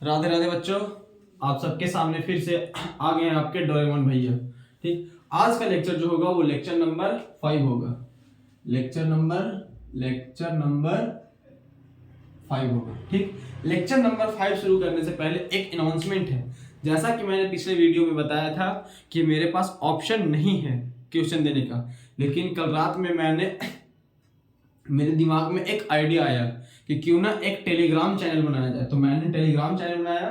राधे राधे बच्चों, आप सबके सामने फिर से आ गए हैं आपके डोरेमोन भैया। ठीक, आज का लेक्चर जो होगा वो लेक्चर नंबर 5 होगा। लेक्चर नंबर 5 होगा। ठीक, लेक्चर नंबर 5 शुरू करने से पहले एक अनाउंसमेंट है। जैसा कि मैंने पिछले वीडियो में बताया था कि मेरे पास ऑप्शन नहीं है क्वेश्चन देने का, लेकिन कल रात में मेरे दिमाग में एक आइडिया आया कि क्यों ना एक टेलीग्राम चैनल बनाया जाए। तो मैंने टेलीग्राम चैनल बनाया।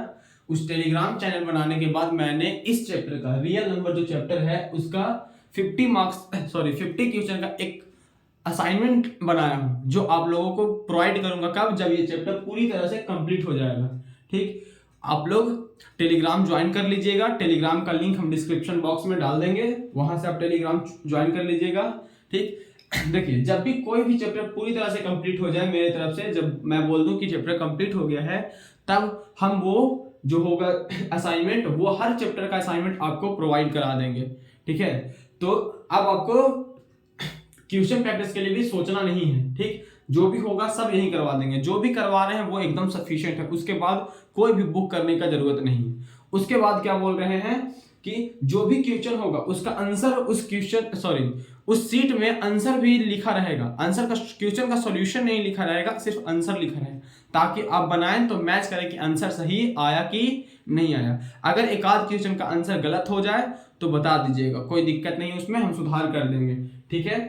उस टेलीग्राम चैनल बनाने के बाद मैंने इस चैप्टर का रियल नंबर जो चैप्टर है उसका 50 क्वेश्चन का एक असाइनमेंट बनाया हूं, जो आप लोगों को प्रोवाइड करूंगा कब, जब ये चैप्टर पूरी तरह से कंप्लीट हो जाएगा। ठीक, आप लोग टेलीग्राम ज्वाइन कर लीजिएगा। टेलीग्राम का लिंक हम डिस्क्रिप्शन बॉक्स में डाल देंगे, वहां से आप टेलीग्राम ज्वाइन कर लीजिएगा। ठीक, देखिए, जब भी कोई भी चैप्टर पूरी तरह से कंप्लीट हो जाए मेरे तरफ से, जब मैं बोल दूं कि चैप्टर कंप्लीट हो गया है, तब हम वो जो होगा असाइनमेंट, वो हर चैप्टर का असाइनमेंट आपको प्रोवाइड करा देंगे। ठीक है, तो अब आपको क्वेश्चन प्रैक्टिस के लिए भी सोचना नहीं है। ठीक, जो भी होगा सब यही करवा देंगे। जो भी करवा रहे हैं वो एकदम सफिशिएंट है। उसके बाद कोई भी बुक करने का जरूरत नहीं है। उसके बाद क्या बोल रहे हैं कि जो भी क्वेश्चन होगा उसका आंसर उस सीट में आंसर भी लिखा रहेगा। आंसर का क्वेश्चन का सॉल्यूशन नहीं लिखा रहेगा, सिर्फ आंसर लिखा रहेगा, ताकि आप बनाएं तो मैच करें कि आंसर सही आया कि नहीं आया। अगर एक आध क्वेश्चन का आंसर गलत हो जाए तो बता दीजिएगा, कोई दिक्कत नहीं, उसमें हम सुधार कर देंगे। ठीक है,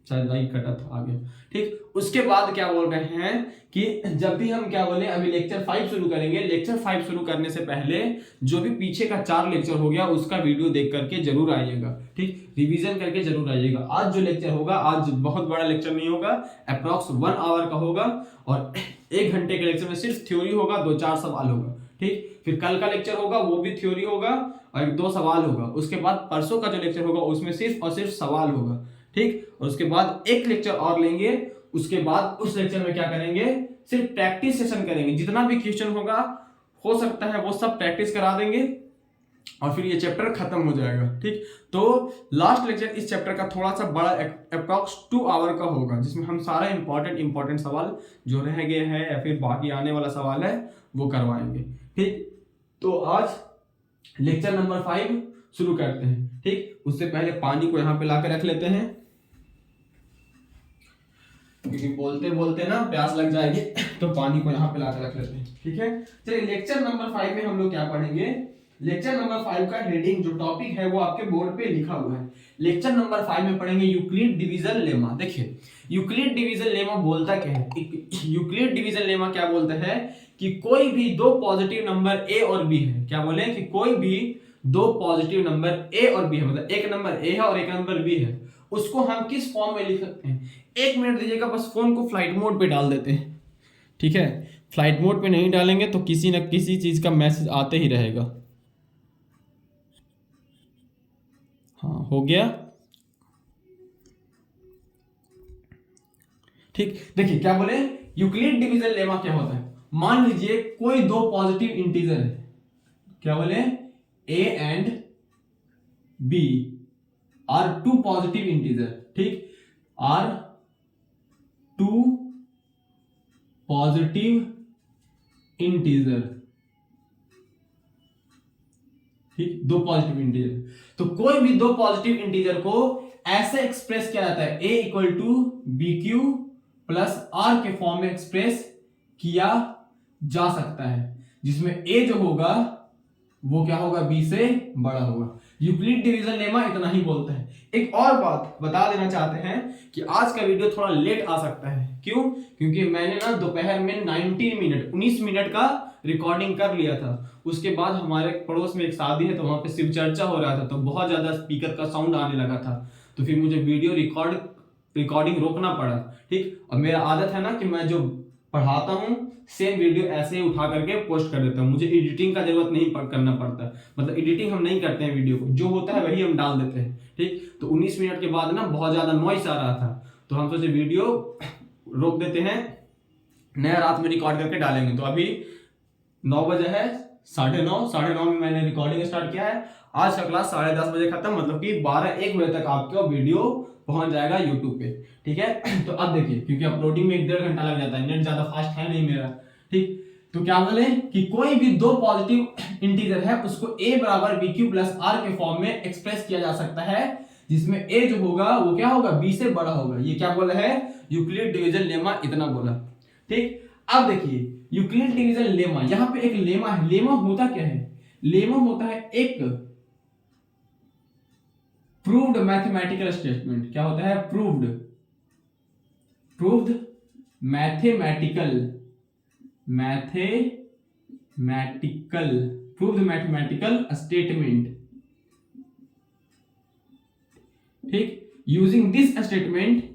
शायद लाइक कटा था आगे। ठीक, उसके बाद क्या बोल रहे हैं कि जब भी हम क्या बोले, अभी लेक्चर 5 शुरू करेंगे। लेक्चर 5 शुरू करने से पहले जो भी पीछे का 4 लेक्चर हो गया उसका वीडियो देख करके जरूर आइएगा। ठीक, रिवीजन करके जरूर आइएगा। आज जो लेक्चर होगा, आज बहुत बड़ा लेक्चर नहीं होगा, अप्रॉक्स 1 आवर का होगा, और 1 घंटे के लेक्चर में सिर्फ थ्योरी होगा, 2-4 सवाल होगा। ठीक, फिर कल का लेक्चर होगा वो भी थ्योरी होगा और 2 सवाल होगा। उसके बाद परसों का जो लेक्चर होगा उसमें सिर्फ और सिर्फ सवाल होगा। ठीक, और उसके बाद एक लेक्चर और लेंगे। उसके बाद उस लेक्चर में क्या करेंगे, सिर्फ प्रैक्टिस सेशन करेंगे। जितना भी क्वेश्चन होगा, हो सकता है वो सब प्रैक्टिस करा देंगे और फिर ये चैप्टर खत्म हो जाएगा। ठीक, तो लास्ट लेक्चर इस चैप्टर का थोड़ा सा बड़ा अप्रॉक्स 2 आवर का होगा, जिसमें हम सारा इंपॉर्टेंट सवाल जो रह गए हैं या फिर बाकी आने वाला सवाल है वो करवाएंगे। ठीक, तो आज लेक्चर नंबर 5 शुरू करते हैं। ठीक, उससे पहले पानी को यहाँ पे लाकर रख लेते हैं, क्योंकि बोलते बोलते ना प्यास लग जाएगी, तो पानी को यहाँ पे लाकर रख लेते हैं। ठीक है, चलिए लेक्चर नंबर 5 में हम लोग क्या पढ़ेंगे। लेक्चर नंबर 5 का हेडिंग जो टॉपिक है वो आपके बोर्ड पे लिखा हुआ है। लेक्चर नंबर 5 में पढ़ेंगे यूक्लिड डिवीजन लेमा। देखिए, यूक्लिड डिवीजन लेमा बोलता क्या है। यूक्लिड डिवीजन लेमा क्या बोलता है कि कोई भी 2 पॉजिटिव नंबर ए और बी है। क्या बोले कि कोई भी 2 पॉजिटिव नंबर ए और बी है, मतलब एक नंबर ए है और एक नंबर बी है, उसको हम किस फॉर्म में लिख सकते हैं। 1 मिनट दीजिएगा, बस फोन को फ्लाइट मोड पे डाल देते हैं। ठीक है, फ्लाइट मोड पे नहीं डालेंगे तो किसी न किसी चीज का मैसेज आते ही रहेगा। हाँ, हो गया। ठीक, देखिए क्या बोले, यूक्लिड डिवीजन लेमा क्या होता है। मान लीजिए कोई 2 पॉजिटिव इंटीजर है। क्या बोले, A and B are 2 positive integer. ठीक, आर 2 पॉजिटिव इंटीजर। ठीक, 2 पॉजिटिव इंटीजर। तो कोई भी 2 पॉजिटिव इंटीजर को ऐसे एक्सप्रेस किया जाता है, a equal to B Q plus R के फॉर्म में एक्सप्रेस किया जा सकता है, जिसमें a जो होगा वो क्या होगा, b से बड़ा होगा। यूक्लिड डिवीजन लेमा इतना ही बोलता है। एक और बात बता देना चाहते हैं कि आज का वीडियो थोड़ा लेट आ सकता है। क्यों? क्योंकि मैंने ना दोपहर में 19 मिनट का रिकॉर्डिंग कर लिया था। उसके बाद हमारे पड़ोस में एक शादी है, तो वहां पे शिव चर्चा हो रहा था, तो बहुत ज्यादा स्पीकर का साउंड आने लगा था, तो फिर मुझे वीडियो रिकॉर्डिंग रोकना पड़ा। ठीक, और मेरा आदत है ना कि मैं जो पढ़ाता हूँ सेम वीडियो ऐसे ही उठा करके पोस्ट कर देता हूँ। मुझे एडिटिंग का जरूरत नहीं करना पड़ता, मतलब एडिटिंग हम नहीं करते हैं, वीडियो को जो होता है वही हम डाल देते हैं। ठीक, तो 19 मिनट के बाद ना बहुत ज्यादा नॉइस आ रहा था, तो हम सोचे वीडियो रोक देते हैं, नया रात में रिकॉर्ड करके डालेंगे। तो अभी 9 बजे है, 9:30 में मैंने रिकॉर्डिंग स्टार्ट किया है। आज का क्लास 10:30 बजे खत्म, मतलब कि 12-1 बजे तक आपका वीडियो पहुंच जाएगा यूट्यूब पे। ठीक है, तो अब देखिए, क्योंकि अपलोडिंग में 1-1.5 घंटा लग जाता है, नेट ज्यादा फास्ट है नहीं मेरा। ठीक, तो क्या बोले कि कोई भी दो पॉजिटिव इंटीजर है उसको a बराबर बी क्यू प्लस आर के फॉर्म में एक्सप्रेस किया जा सकता है, जिसमें a जो होगा वो क्या होगा, b से बड़ा होगा। ये क्या बोला है, यूक्लिड डिवीजन लेमा इतना बोला। ठीक, अब देखिए यूक्लिड डिवीजन लेमा, यहां पे एक लेमा है। लेमा होता क्या है, लेमा होता है एक प्रूव्ड मैथमेटिकल स्टेटमेंट। क्या होता है, प्रूव्ड मैथमेटिकल स्टेटमेंट। ठीक, using this statement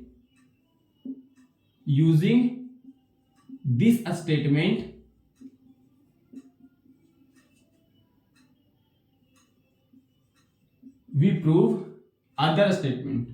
we prove other statement,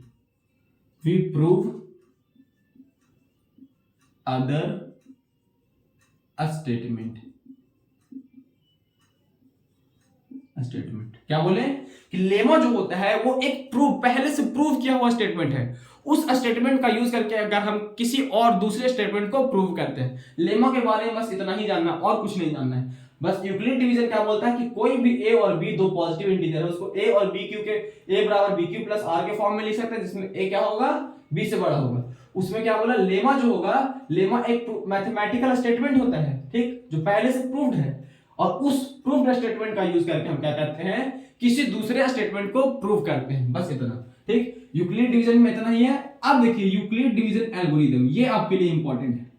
statement. क्या बोले कि लेमा जो होता है वो एक पहले से प्रूव किया हुआ स्टेटमेंट है। उस स्टेटमेंट का यूज करके अगर हम किसी और दूसरे स्टेटमेंट को प्रूव करते हैं। लेमा के बारे में बस इतना ही जानना, और कुछ नहीं जानना है। बस यूक्लिड डिवीजन क्या बोलता है कि कोई भी a और b दो पॉजिटिव इंटीजर है, उसको a और b क्यू के a बराबर b क्यू प्लस आर के फॉर्म में लिख सकते हैं, जिसमें a क्या होगा, b से बड़ा होगा। उसमें क्या बोला, लेमा जो होगा, लेमा एक मैथमेटिकल स्टेटमेंट होता है, ठीक, जो पहले से प्रूव्ड है। और उस प्रूव्ड स्टेटमेंट का यूज करके हम क्या करते हैं, किसी दूसरे स्टेटमेंट को प्रूव करते हैं। बस इतना। ठीक, यूक्लिड डिवीजन में इतना ही है। अब देखिए यूक्लिड डिवीजन एल्गोरिथम, ये आपके लिए इंपॉर्टेंट है।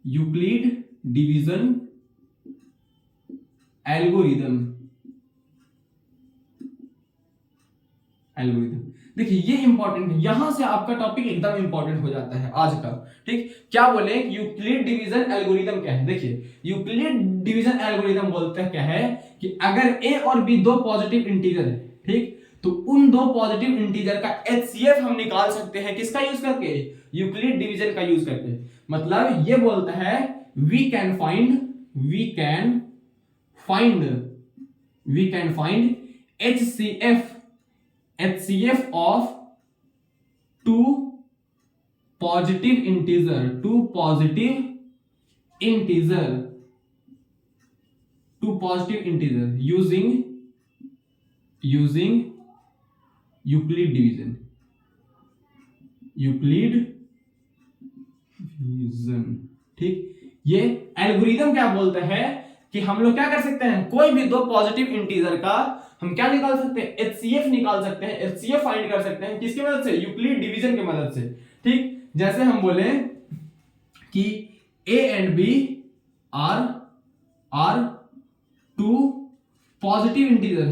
यूक्लिड डिवीजन एल्गोरिथम देखिए ये इंपॉर्टेंट है, यहां से आपका टॉपिक एकदम इंपॉर्टेंट हो जाता है आज का। ठीक, क्या बोले यूक्लिड डिवीजन एल्गोरिथम क्या है। देखिए यूक्लिड डिवीजन एल्गोरिथम बोलते हैं क्या है कि अगर a और b दो पॉजिटिव इंटीजर है, ठीक, तो उन दो पॉजिटिव इंटीजर का HCF हम निकाल सकते हैं किसका यूज करके, यूक्लिड डिवीजन का यूज करके। मतलब ये बोलता है we can find HCF of two positive integer using Euclid division। ठीक, ये एल्गोरिथम क्या बोलता है कि हम लोग क्या कर सकते हैं, कोई भी दो पॉजिटिव इंटीजर का हम क्या निकाल सकते हैं, HCF निकाल सकते हैं। HCF फाइंड कर सकते हैं किसकी मदद से, यूक्लिड डिवीजन की मदद से। ठीक, जैसे हम बोले कि A and B are two positive integer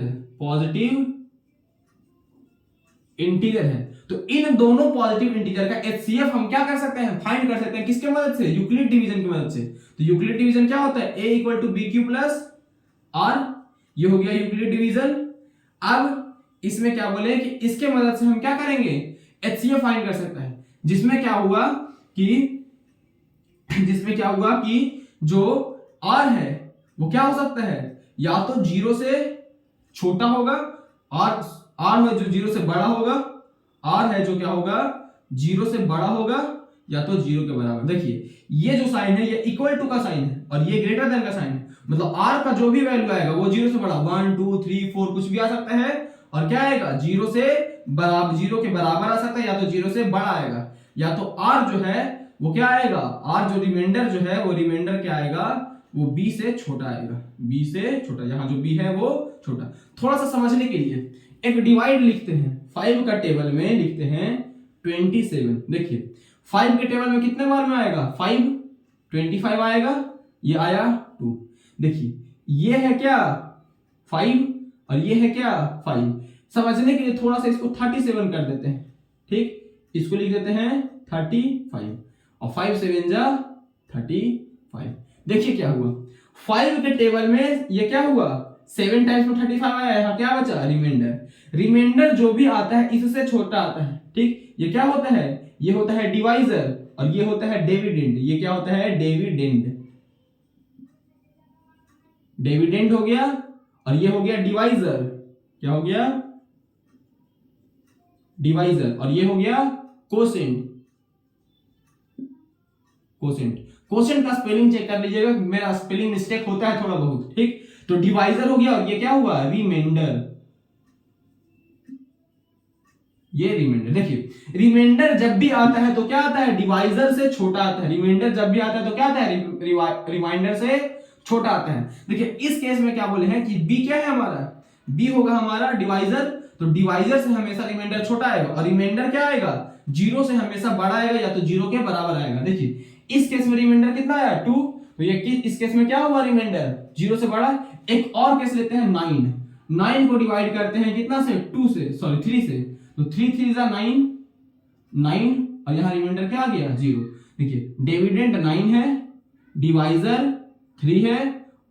है, तो इन दोनों पॉजिटिव इंटीजर का HCF हम क्या कर सकते हैं, फाइंड कर सकते हैं किसके मदद से, यूक्लिड डिवीजन की मदद से। तो यूक्लिड डिवीजन क्या होता है, A equal to B Q plus R, ये हो गया यूक्लिड डिवीजन। अब इसमें क्या बोले कि इसके मदद से हम क्या करेंगे, HCF फाइंड कर सकते हैं, जिसमें क्या हुआ कि जो R है वो क्या हो सकता है, या तो जीरो से छोटा होगा, R है जो जीरो से बड़ा होगा, R है जो क्या होगा, जीरो से बड़ा होगा, या तो जीरो के बराबर। देखिए ये जो साइन है ये इक्वल टू का साइन है और ये ग्रेटर देन का साइन है। मतलब R का जो भी वैल्यू आएगा वो जीरो से बड़ा, 1 2 3 4 कुछ भी आ सकता है, और क्या आएगा, जीरो के बराबर आ सकता है, या तो जीरो से बड़ा आएगा, या तो R जो है वो क्या आएगा, R जो रिमाइंडर जो है वो रिमाइंडर क्या आएगा, वो B से छोटा आएगा, B से छोटा। यहाँ जो B है वो छोटा। थोड़ा सा समझने के लिए एक डिवाइड लिखते हैं, 5 का टेबल में लिखते हैं 27। देखिए 5 के टेबल में कितने बार में आएगा, 5 25 आएगा, ये आया 2। देखिए ये है क्या 5 और ये है क्या 5। समझने के लिए थोड़ा सा इसको 37 कर देते हैं। ठीक, इसको लिख देते हैं 35 और 5 7 जा 35। देखिए क्या हुआ, 5 के टेबल में ये क्या हुआ, 7 टाइम्स में 35 आया, यहाँ क्या बचा, रिमाइंडर जो भी आता है इससे छोटा आता है। ठीक, ये क्या होता है, ये होता है डिवाइजर और ये होता है डिविडेंड। ये क्या होता है, डिविडेंड हो गया, और ये हो गया डिवाइजर। क्या हो गया, डिवाइजर, और ये हो गया कोसेंट। कोसेंट। कोसेंट का स्पेलिंग चेक कर लीजिएगा, मेरा स्पेलिंग मिस्टेक होता है थोड़ा बहुत, ठीक। तो डिवाइजर हो गया, और ये क्या हुआ, रिमाइंडर। ये रिमाइंडर, देखिए रिमाइंडर जब भी आता है तो क्या आता है, डिवाइजर से छोटा आता है। रिमाइंडर जब भी आता है तो क्या आता है, रिमाइंडर से छोटा आता है। देखिए इस केस में क्या बोले हैं कि बी क्या है हमारा, बी होगा हमारा डिवाइजर, तो डिवाइजर से हमेशा रिमाइंडर छोटा आएगा, और रिमाइंडर क्या आएगा, जीरो से हमेशा बड़ा आएगा, या तो जीरो के बराबर आएगा। देखिए इस केस में रिमाइंडर कितना आया, 2, तो ये इस केस में क्या हुआ, रिमाइंडर जीरो से बड़ा। एक और केस लेते हैं 9, 9 को डिवाइड करते हैं कितना से, 2 से, सॉरी 3 से, तो 3 3 9, 9, और यहां रिमाइंडर क्या आ गया, 0। देखिए डिविडेंड 9 है, डिवाइजर 3 है,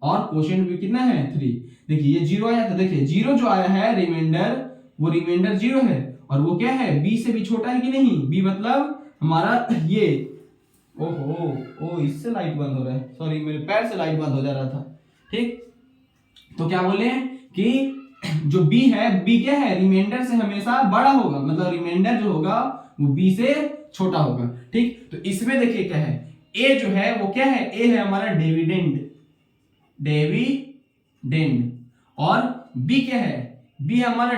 और कोशेंट भी कितना है, 3। देखिए ये 0 आया था, देखिए 0 जो आया है रिमाइंडर, वो रिमाइंडर 0 है, और वो क्या है, b से भी छोटा है कि नहीं, b मतलब हमारा ये, ओहो इससे लाइट बंद हो रहा है, सॉरी मेरे पैर से लाइट बंद हो जा रहा था, ठीक। तो क्या बोले कि जो b है, b क्या है, रिमाइंडर से हमेशा बड़ा होगा, मतलब रिमाइंडर जो होगा वो b से छोटा होगा, ठीक। तो इसमें देखिए क्या है, a जो है वो क्या है, a है हमारा डिविडेंड, और b क्या है, b है हमारा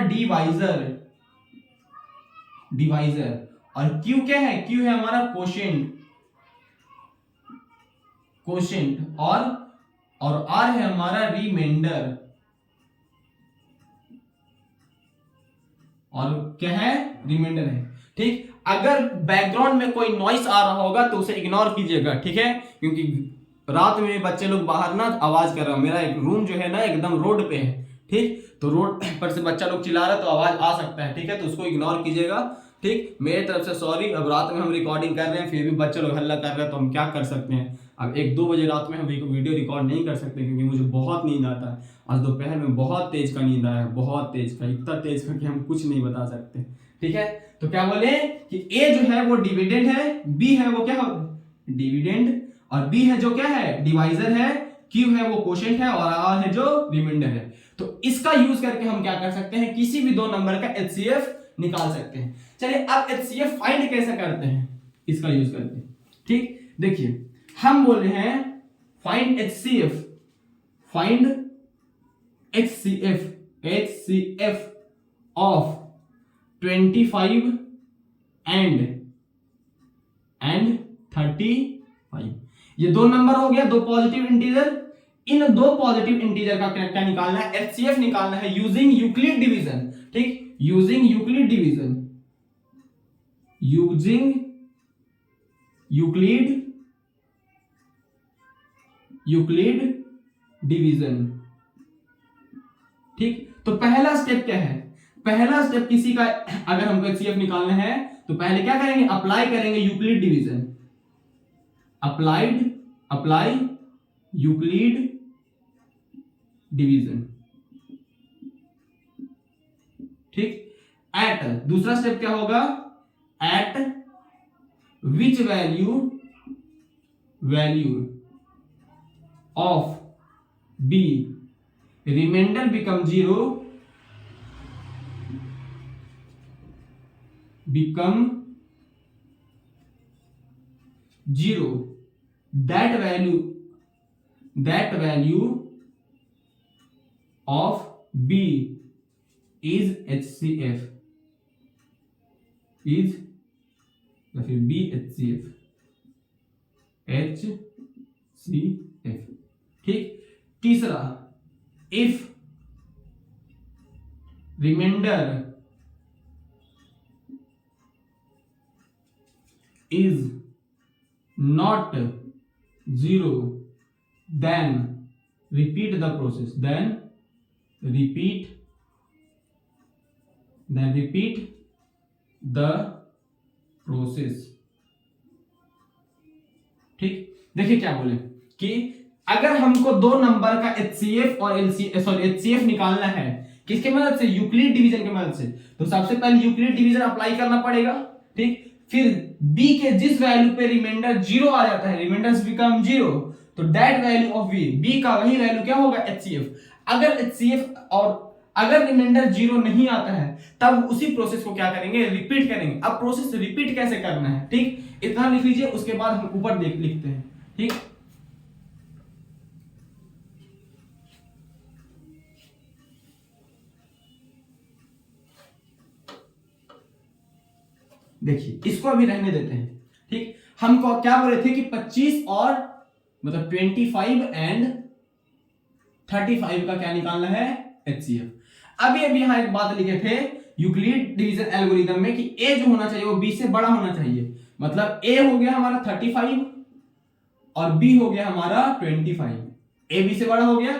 डिवाइजर, और q क्या है, q है हमारा कोशेंट, और r है हमारा रिमाइंडर, और क्या है, रिमाइंडर है, ठीक। अगर बैकग्राउंड में कोई नॉइस आ रहा होगा तो उसे इग्नोर कीजिएगा, ठीक है, क्योंकि रात में बच्चे लोग बाहर ना आवाज कर रहे हैं, मेरा एक रूम जो है ना एकदम रोड पे है, ठीक, तो रोड पर से बच्चा लोग चिल्ला रहा है तो आवाज आ सकता है, ठीक है, तो उसको इग्नोर कीजिएगा, ठीक। मेरी तरफ से सॉरी। अब रात में हम रिकॉर्डिंग कर रहे हैं फिर भी बच्चे लोग हल्ला कर रहे हैं, तो हम क्या कर सकते हैं। अब 1-2 बजे रात में हम वीडियो रिकॉर्ड नहीं कर सकते, क्योंकि मुझे बहुत नींद आता है। आज दोपहर में बहुत तेज का नींद आया है, बहुत तेज का, इतना तेज का कि हम कुछ नहीं बता सकते, ठीक है। तो क्या बोले कि ए जो है वो डिविडेंड है, बी है वो क्या है, डिविडेंड, और बी है जो क्या है, डिवाइजर है, क्यू है वो कोशेंट है, और आर है जो रिमाइंडर है। तो इसका यूज करके हम क्या कर सकते हैं, किसी भी 2 नंबर का एचसीएफ निकाल सकते हैं। चलिए अब एचसीएफ फाइंड कैसे करते हैं, इसका यूज करते हैं, ठीक। देखिए हम बोल रहे हैं फाइंड एचसीएफ, ऑफ 25 एंड 35। ये 2 नंबर हो गया, 2 पॉजिटिव इंटीजर। इन 2 पॉजिटिव इंटीजर का क्या निकालना है, एचसीएफ निकालना है यूजिंग यूक्लिड डिवीजन, ठीक, using Euclid division, Euclid division, ठीक। तो पहला स्टेप क्या है, पहला स्टेप किसी का अगर हमको एचसीएफ निकालना है तो पहले क्या करेंगे, अप्लाई करेंगे Euclid division, apply Euclid division, ठीक। एट, दूसरा स्टेप क्या होगा, at which value of B remainder become zero, that value of B is HCF, या फिर B HCF, ठीक। तीसरा, if remainder is not 0, then repeat the process, repeat the process, ठीक। देखिए क्या बोले कि अगर हमको 2 नंबर का एचसीएफ और एचसीएफ निकालना है, किसके मदद से, यूक्लिड डिवीजन की मदद से, तो सबसे पहले यूक्लिड डिवीजन अप्लाई करना पड़ेगा, ठीक। फिर b के जिस वैल्यू पे रिमाइंडर 0 आ जाता है, रिमाइंडर्स बिकम 0, तो दैट वैल्यू ऑफ b का वही वैल्यू क्या होगा, एचसीएफ। अगर एचसीएफ और अगर रिमाइंडर 0 नहीं आता है तब उसी प्रोसेस को क्या करेंगे, रिपीट करेंगे। अब प्रोसेस रिपीट कैसे करना है, ठीक, इतना लिख लीजिए, उसके बाद हम ऊपर लिखते हैं, ठीक। देखिए इसको अभी रहने देते हैं, ठीक। हमको क्या बोले थे कि 25 और मतलब 25 एंड 35 का क्या निकालना है, HCF। अभी यहां एक बात लिखे थे यूक्लिड डिवीजन एल्गोरिथम में कि A जो होना चाहिए वो B से बड़ा होना चाहिए। मतलब A हो गया हमारा 35 और B हो गया हमारा 25। A B से बड़ा हो गया।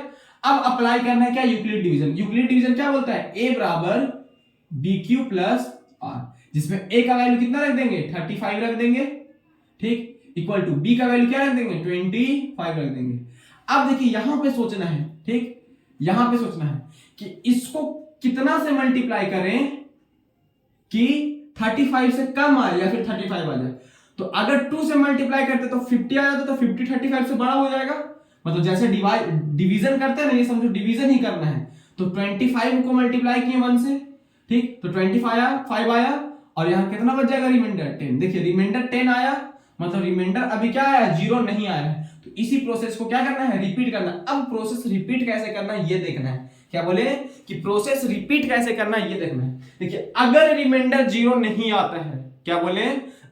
अब अप्लाई करना है क्या, यूक्लिड डिवीजन। यूक्लिड डिवीजन क्या बोलता है, A बराबर BQ प्लस R, जिसमें A का वैल्यू कितना रख देंगे, 35 रख देंगे, ठीक, इक्वल टू B का वैल्यू क्या रख देंगे, 25 रख देंगे। अब देखिए यहां पे सोचना है, ठीक, यहां पे सोचना है कि इसको कितना से मल्टीप्लाई करें कि 35 से कम आए या फिर 35 आ जाए। तो अगर 2 से मल्टीप्लाई करते तो 50 आ जाता, तो 50 35 से बड़ा हो जाएगा। मतलब जैसे डिवीजन करते हैं ना, ये समझो डिवीजन ही करना है। तो 25 को मल्टीप्लाई किए 1 से, ठीक, तो 25 आया और यहां कितना बच जाएगा, रिमाइंडर 10। देखिए रिमाइंडर 10 आया, मतलब रिमाइंडर अभी क्या आया, 0 नहीं आया है। तो इसी प्रोसेस को क्या करना है, रिपीट करना। अब प्रोसेस रिपीट कैसे करना है ये देखना है। क्या बोले कि प्रोसेस रिपीट कैसे करना है ये देखना है। देखिए अगर रिमाइंडर 0 नहीं आता है, क्या बोले,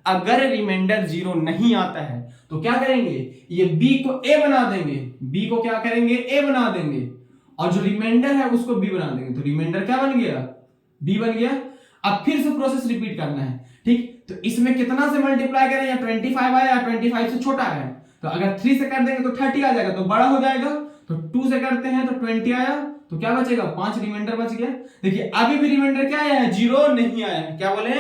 अगर रिमाइंडर 0 नहीं आता है तो क्या करेंगे, ये B को A बना देंगे, B को क्या करेंगे, A बना देंगे, और जो रिमाइंडर है उसको B बना देंगे। तो रिमाइंडर क्या बन गया, B बन गया। अब फिर से प्रोसेस रिपीट करना है, ठीक। तो इसमें कितना से मल्टीप्लाई करें, या 25 आया या 25 से छोटा है। तो अगर 3 से कर देंगे तो 30 आ जाएगा, तो बड़ा हो जाएगा। तो 2 से करते हैं तो 20 आया, तो क्या बचेगा, 5 रिमाइंडर बच गया। देखिए अभी भी रिमाइंडर क्या आया है, 0 नहीं आया है। क्या बोले,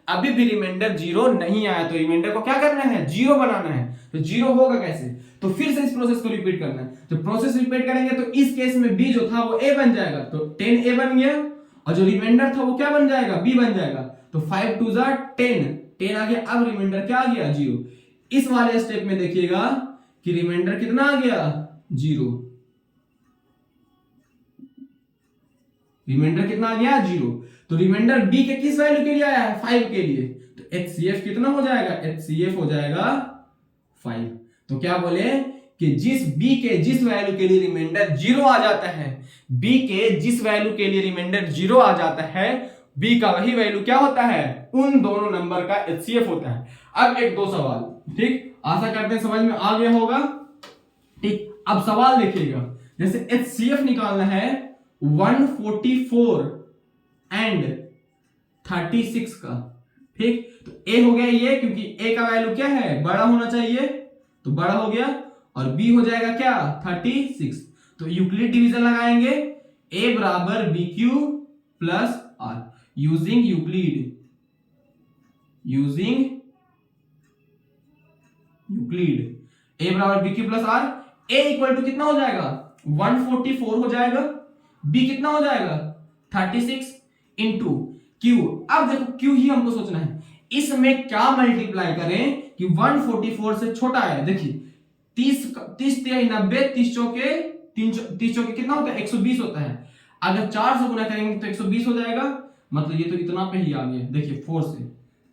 अभी भी रिमाइंडर 0 नहीं आया, तो रिमाइंडर को क्या करना है, 0 बनाना है। तो 0 होगा कैसे, तो फिर से इस प्रोसेस को रिपीट करना है। तो प्रोसेस रिपीट करेंगे तो इस केस में B जो था वो A बन जाएगा, तो 10A बन गया, और जो रिमाइंडर था वो क्या बन जाएगा, B बन जाएगा। तो 5 2 10 आ गया। अब रिमाइंडर क्या आ गया, 0। इस वाले स्टेप में देखिएगा कि रिमाइंडर कितना आ गया, 0। रिमाइंडर कितना आ गया, 0। तो रिमाइंडर B के किस वैल्यू के लिए आया है, 5 के लिए। तो HCF कितना हो जाएगा, HCF हो जाएगा 5। तो क्या बोले कि B के जिस वैल्यू के लिए रिमाइंडर 0 आ जाता है, B के जिस वैल्यू के लिए रिमाइंडर 0 आ जाता है, B का वही वैल्यू क्या होता है, उन दोनों नंबर का HCF होता है। अब एक दो सवाल, ठीक, आशा करते हैं समझ में आ गया होगा, ठीक। अब सवाल देखिएगा, जैसे HCF निकालना है 144 एंड 36 का, ठीक। तो A हो गया ये, क्योंकि A का वैल्यू क्या है, बड़ा होना चाहिए, तो बड़ा हो गया, और B हो जाएगा क्या, 36। तो यूक्लिड डिवीजन लगाएंगे, A बराबर BQ plus R, using Euclid, A बराबर BQ plus R। A equal to कितना हो जाएगा, 144 हो जाएगा, B कितना हो जाएगा, 36 इंटू Q। अब देखो Q ही हमको सोचना है, इसमें क्या मल्टीप्लाई करें कि 144 से छोटा है। देखिए 30 30 90, 30 चौके कितना होता है, 120 होता है। अगर 4 से गुना करेंगे तो 120 हो जाएगा, मतलब ये तो इतना पे ही आ गया। देखिए 4 से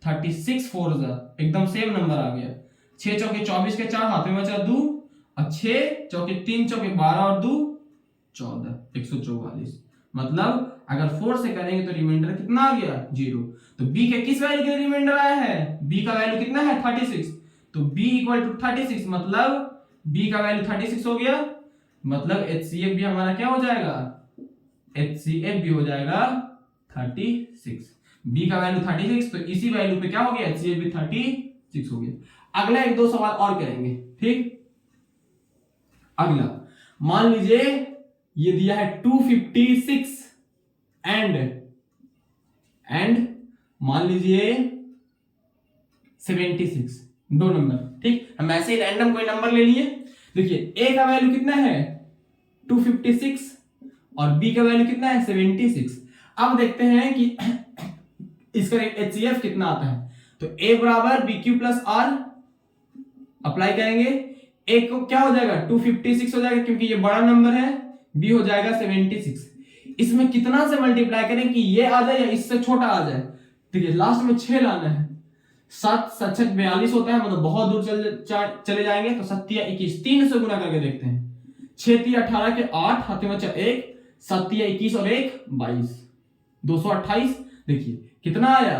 36 4 एकदम सेम नंबर आ गया। 6 चौके 24 के 4 हाथ में बचा 2, और 6 चौके 3 चौके 12 और 2 14, 144। मतलब अगर 4 से करेंगे तो रिमाइंडर कितना आ गया, 0। तो B के किस वैल्यू के रिमाइंडर आया है, B का वैल्यू कितना है, 36। तो B इक्वल टू 36, मतलब B का वैल्यू 36 हो गया, मतलब HCF भी हमारा क्या हो जाएगा, HCF भी हो जाएगा 36। B का वैल्यू 36, तो इसी वैल्यू पे क्या हो गया, HCF भी 36 हो गया। अगला एक दो सवाल और करेंगे, ठीक। अगला मान लीजिए ये दिया है 256 एंड मान लीजिए 76, दो नंबर, ठीक। हम ऐसे ही रैंडम कोई नंबर ले लिए। देखिए A का वैल्यू कितना है, 256, और B का वैल्यू कितना है, 76। अब देखते हैं कि इसका HCF कितना आता है। तो A बराबर BQ प्लस R अप्लाई करेंगे। A को क्या हो जाएगा, 256 हो जाएगा, क्योंकि ये बड़ा नंबर है। B हो जाएगा 76। इसमें कितना से मल्टीप्लाई करें कि ये आ जाए या इससे छोटा आ जाए। देखिए लास्ट में 6 लाना है, 7 7 6 42 होता है, मतलब बहुत दूर चले जाएंगे। तो 7 या 21, 3 से गुना करके देखते हैं। 6 3 18 के 8, हाथ में बचा 1, 7 या 21 और 1 22, 228। देखिए कितना आया,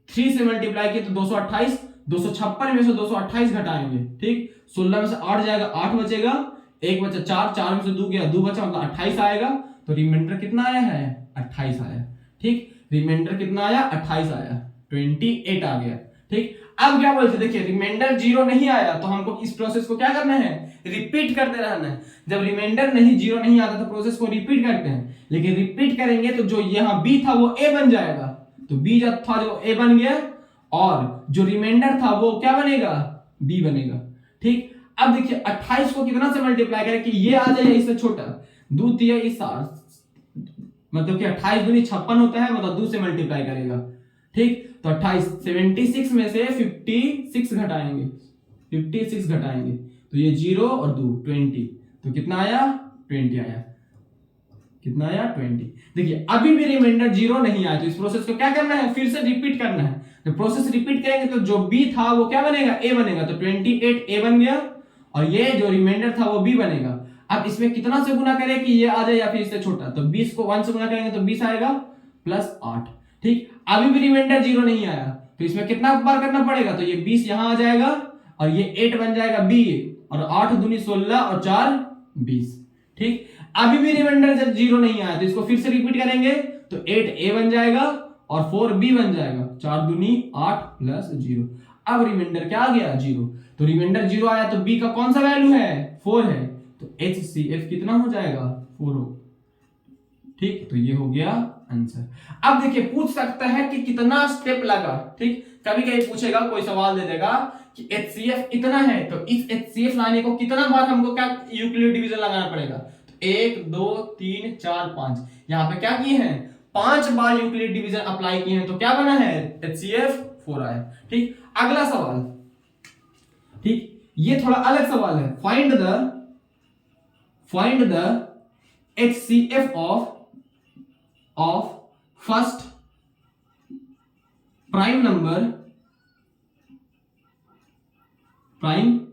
3 से मल्टीप्लाई किया तो 228, 256 में से 228 घटाएंगे, ठीक। 16 में से 8 जाएगा, 8 बचेगा, 1 बचा 4, 4 में से 2 गया, 2 बचा, मतलब 28 आएगा। तो रिमाइंडर कितना आया है, 28 आया, ठीक। रिमाइंडर कितना आया, 28 आया, 28 आ गया, ठीक। अब क्या बोलते, देखिए रिमाइंडर 0 नहीं आया तो हमको इस प्रोसेस को क्या करना है, रिपीट करते रहना है। जब रिमाइंडर नहीं 0 नहीं आता तो प्रोसेस को रिपीट करते हैं, लेकिन रिपीट करेंगे तो जो यहाँ b था वो a बन जाएगा। तो b जब था जो a बन गया, और जो रिमाइंडर था वो क्या बनेगा, b बनेगा, ठीक। अब देखिए 28 को कितना से मल्टीप्लाई करें कि ये आ जाए इससे छोटा, 2 3 इस, मतलब कि 28 दूनी 56 होता है, मतलब 2 से मल्टीप्लाई करेगा, ठीक। तो 28 76 में से 56 घटाएंगे, 56 घटाएंगे तो ये 0 और 2 20, तो कितना आया, 20 आया, कितना आया, 20। देखिए अभी भी रिमाइंडर 0 नहीं आया, तो इस प्रोसेस को क्या करना है, फिर से रिपीट करना है। तो प्रोसेस रिपीट करेंगे तो जो b था वो क्या बनेगा, a बनेगा। तो 28 a बन गया, और ये जो रिमाइंडर था वो b बनेगा। अब इसमें कितना से गुना करें कि ये आ जाए या फिर इससे छोटा, तो 20 को 1 से गुना करेंगे तो 20 आएगा प्लस 8, ठीक। अभी भी रिमाइंडर 0 नहीं आया, तो इसमें कितना बार करना पड़ेगा, तो ये 20 यहां आ जाएगा, और ये 8 बन जाएगा b, और 8 दूनी 16 और 4 20, ठीक। अभी भी रिमाइंडर जब 0 नहीं आया तो इसको फिर से रिपीट करेंगे, तो 8a बन जाएगा और 4b बन जाएगा, 4 दूनी 8 प्लस 0। अब रिमाइंडर क्या आ गया, 0। तो रिमाइंडर 0 आया तो b का कौन सा वैल्यू है, 4 है, तो HCF कितना हो जाएगा, 4 हो, ठीक। तो ये हो गया आंसर। अब देखिए पूछ सकता है कि कितना स्टेप लगा, ठीक। कभी कभी पूछेगा, कोई सवाल दे देगा कि HCF इतना है, तो इस HCF लाने को कितना बार हमको क्या यूक्लिड डिवीजन लगाना पड़ेगा, तो 1 2 3 4 5, यहाँ पे क्या किए हैं, 5 बार यूक्लिड डिवीजन अप्लाई किए हैं, तो क्या बना है, HCF 4 आया, ठीक। अगला सवाल, ठीक, ये थोड़ा अलग सवाल है। Find the HCF of first prime number and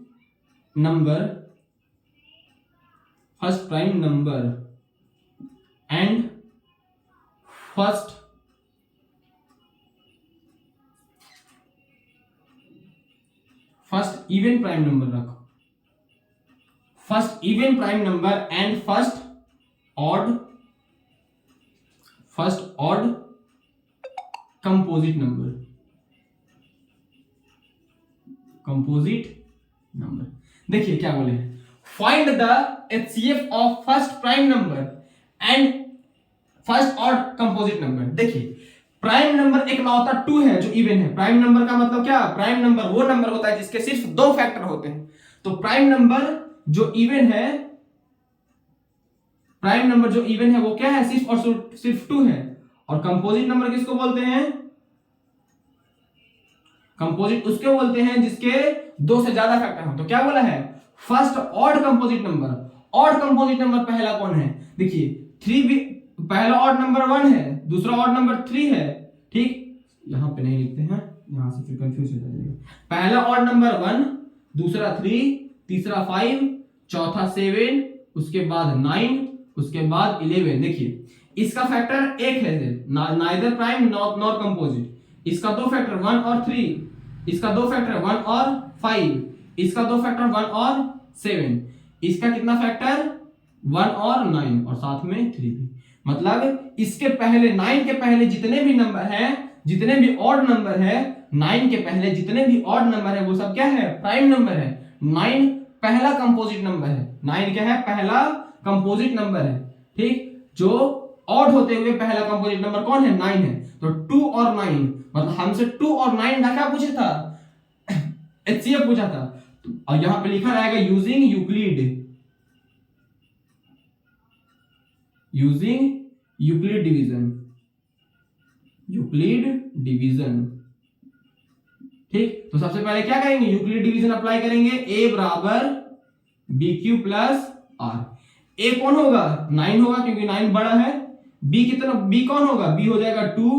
first even prime number रखो, first even prime number and first odd composite number। देखिए क्या बोले, find the HCF of first prime number and first odd composite number. देखिए prime number एक लौता 2 है जो even है। Prime number का मतलब क्या, प्राइम नंबर वो नंबर होता है जिसके सिर्फ 2 फैक्टर होते हैं। तो प्राइम नंबर जो इवन है, वो क्या है, सिर्फ और सिर्फ 2 है। और कंपोजिट नंबर किसको बोलते हैं, कंपोजिट उसके बोलते हैं जिसके 2 से ज्यादा फैक्टर हो। तो क्या बोला है, first odd composite number. Odd composite number पहला कौन है, देखिए 3 भी पहला ऑड नंबर 1 है, दूसरा ऑड नंबर 3 है, ठीक। यहां पे नहीं लिखते हैं, यहां से फिर कंफ्यूज हो जाएगा। पहला ऑड नंबर 1, दूसरा 3, तीसरा 5, चौथा 7, उसके बाद 9, उसके बाद 11। देखिए इसका फैक्टर 1 है, नाइदर प्राइम नॉर कंपोजिट। इसका 2 फैक्टर 1 और 3, इसका 2 फैक्टर 1 और 5, इसका 2 फैक्टर 1 और 7, इसका कितना फैक्टर 1 और 9, और साथ में 3 भी। मतलब इसके पहले 9 के पहले जितने भी नंबर हैं, जितने भी ऑड नंबर है, 9 के पहले जितने भी ऑड नंबर है वो सब क्या है, प्राइम नंबर है। 9 पहला कंपोजिट नंबर है, 9 क्या है, पहला कंपोजिट नंबर है, ठीक। जो ऑड होते हुए पहला कंपोजिट नंबर कौन है, 9 है। तो 2 और 9, मतलब हमसे 2 और 9 का क्या पूछा था, HCF पूछा था। और यहां पे लिखा रहेगा यूजिंग यूक्लिड डिवीजन, ठीक। तो सबसे पहले क्या करेंगे, यूक्लिड डिवीजन अप्लाई करेंगे। A बराबर BQ प्लस R। A कौन होगा, 9 होगा क्योंकि 9 बड़ा है, बी कितना, बी कौन होगा, बी हो जाएगा 2,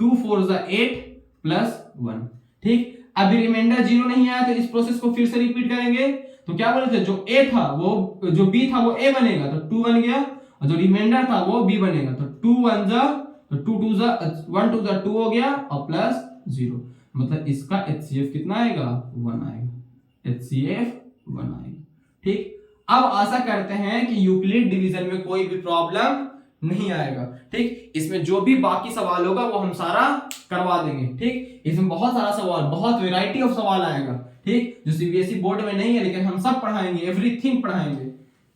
2 4 जा 8 प्लस 1। ठीक, अभी रिमाइंडर 0 नहीं आया तो इस प्रोसेस को फिर से रिपीट करेंगे। तो क्या बोले थे, जो ए था वो, जो बी था वो ए बनेगा, तो 2 बन गया, और जो रिमाइंडर था वो बी बनेगा, तो 2 1 जा, तो 2 2 जा 1 2 जा 2 हो गया, और प्लस 0, मतलब इसका HCF कितना आएगा, 1 आएगा, HCF 1 आएगा। ठीक, अब आशा करते हैं कि यूक्लिड डिवीजन में कोई भी प्रॉब्लम नहीं आएगा। ठीक, इसमें जो भी बाकी सवाल होगा वो हम सारा करवा देंगे। ठीक, इसमें बहुत सारा सवाल, बहुत वैरायटी ऑफ सवाल आएगा। ठीक, जो सीबीएसई बोर्ड में नहीं है, लेकिन हम सब पढ़ाएंगे, एवरीथिंग पढ़ाएंगे।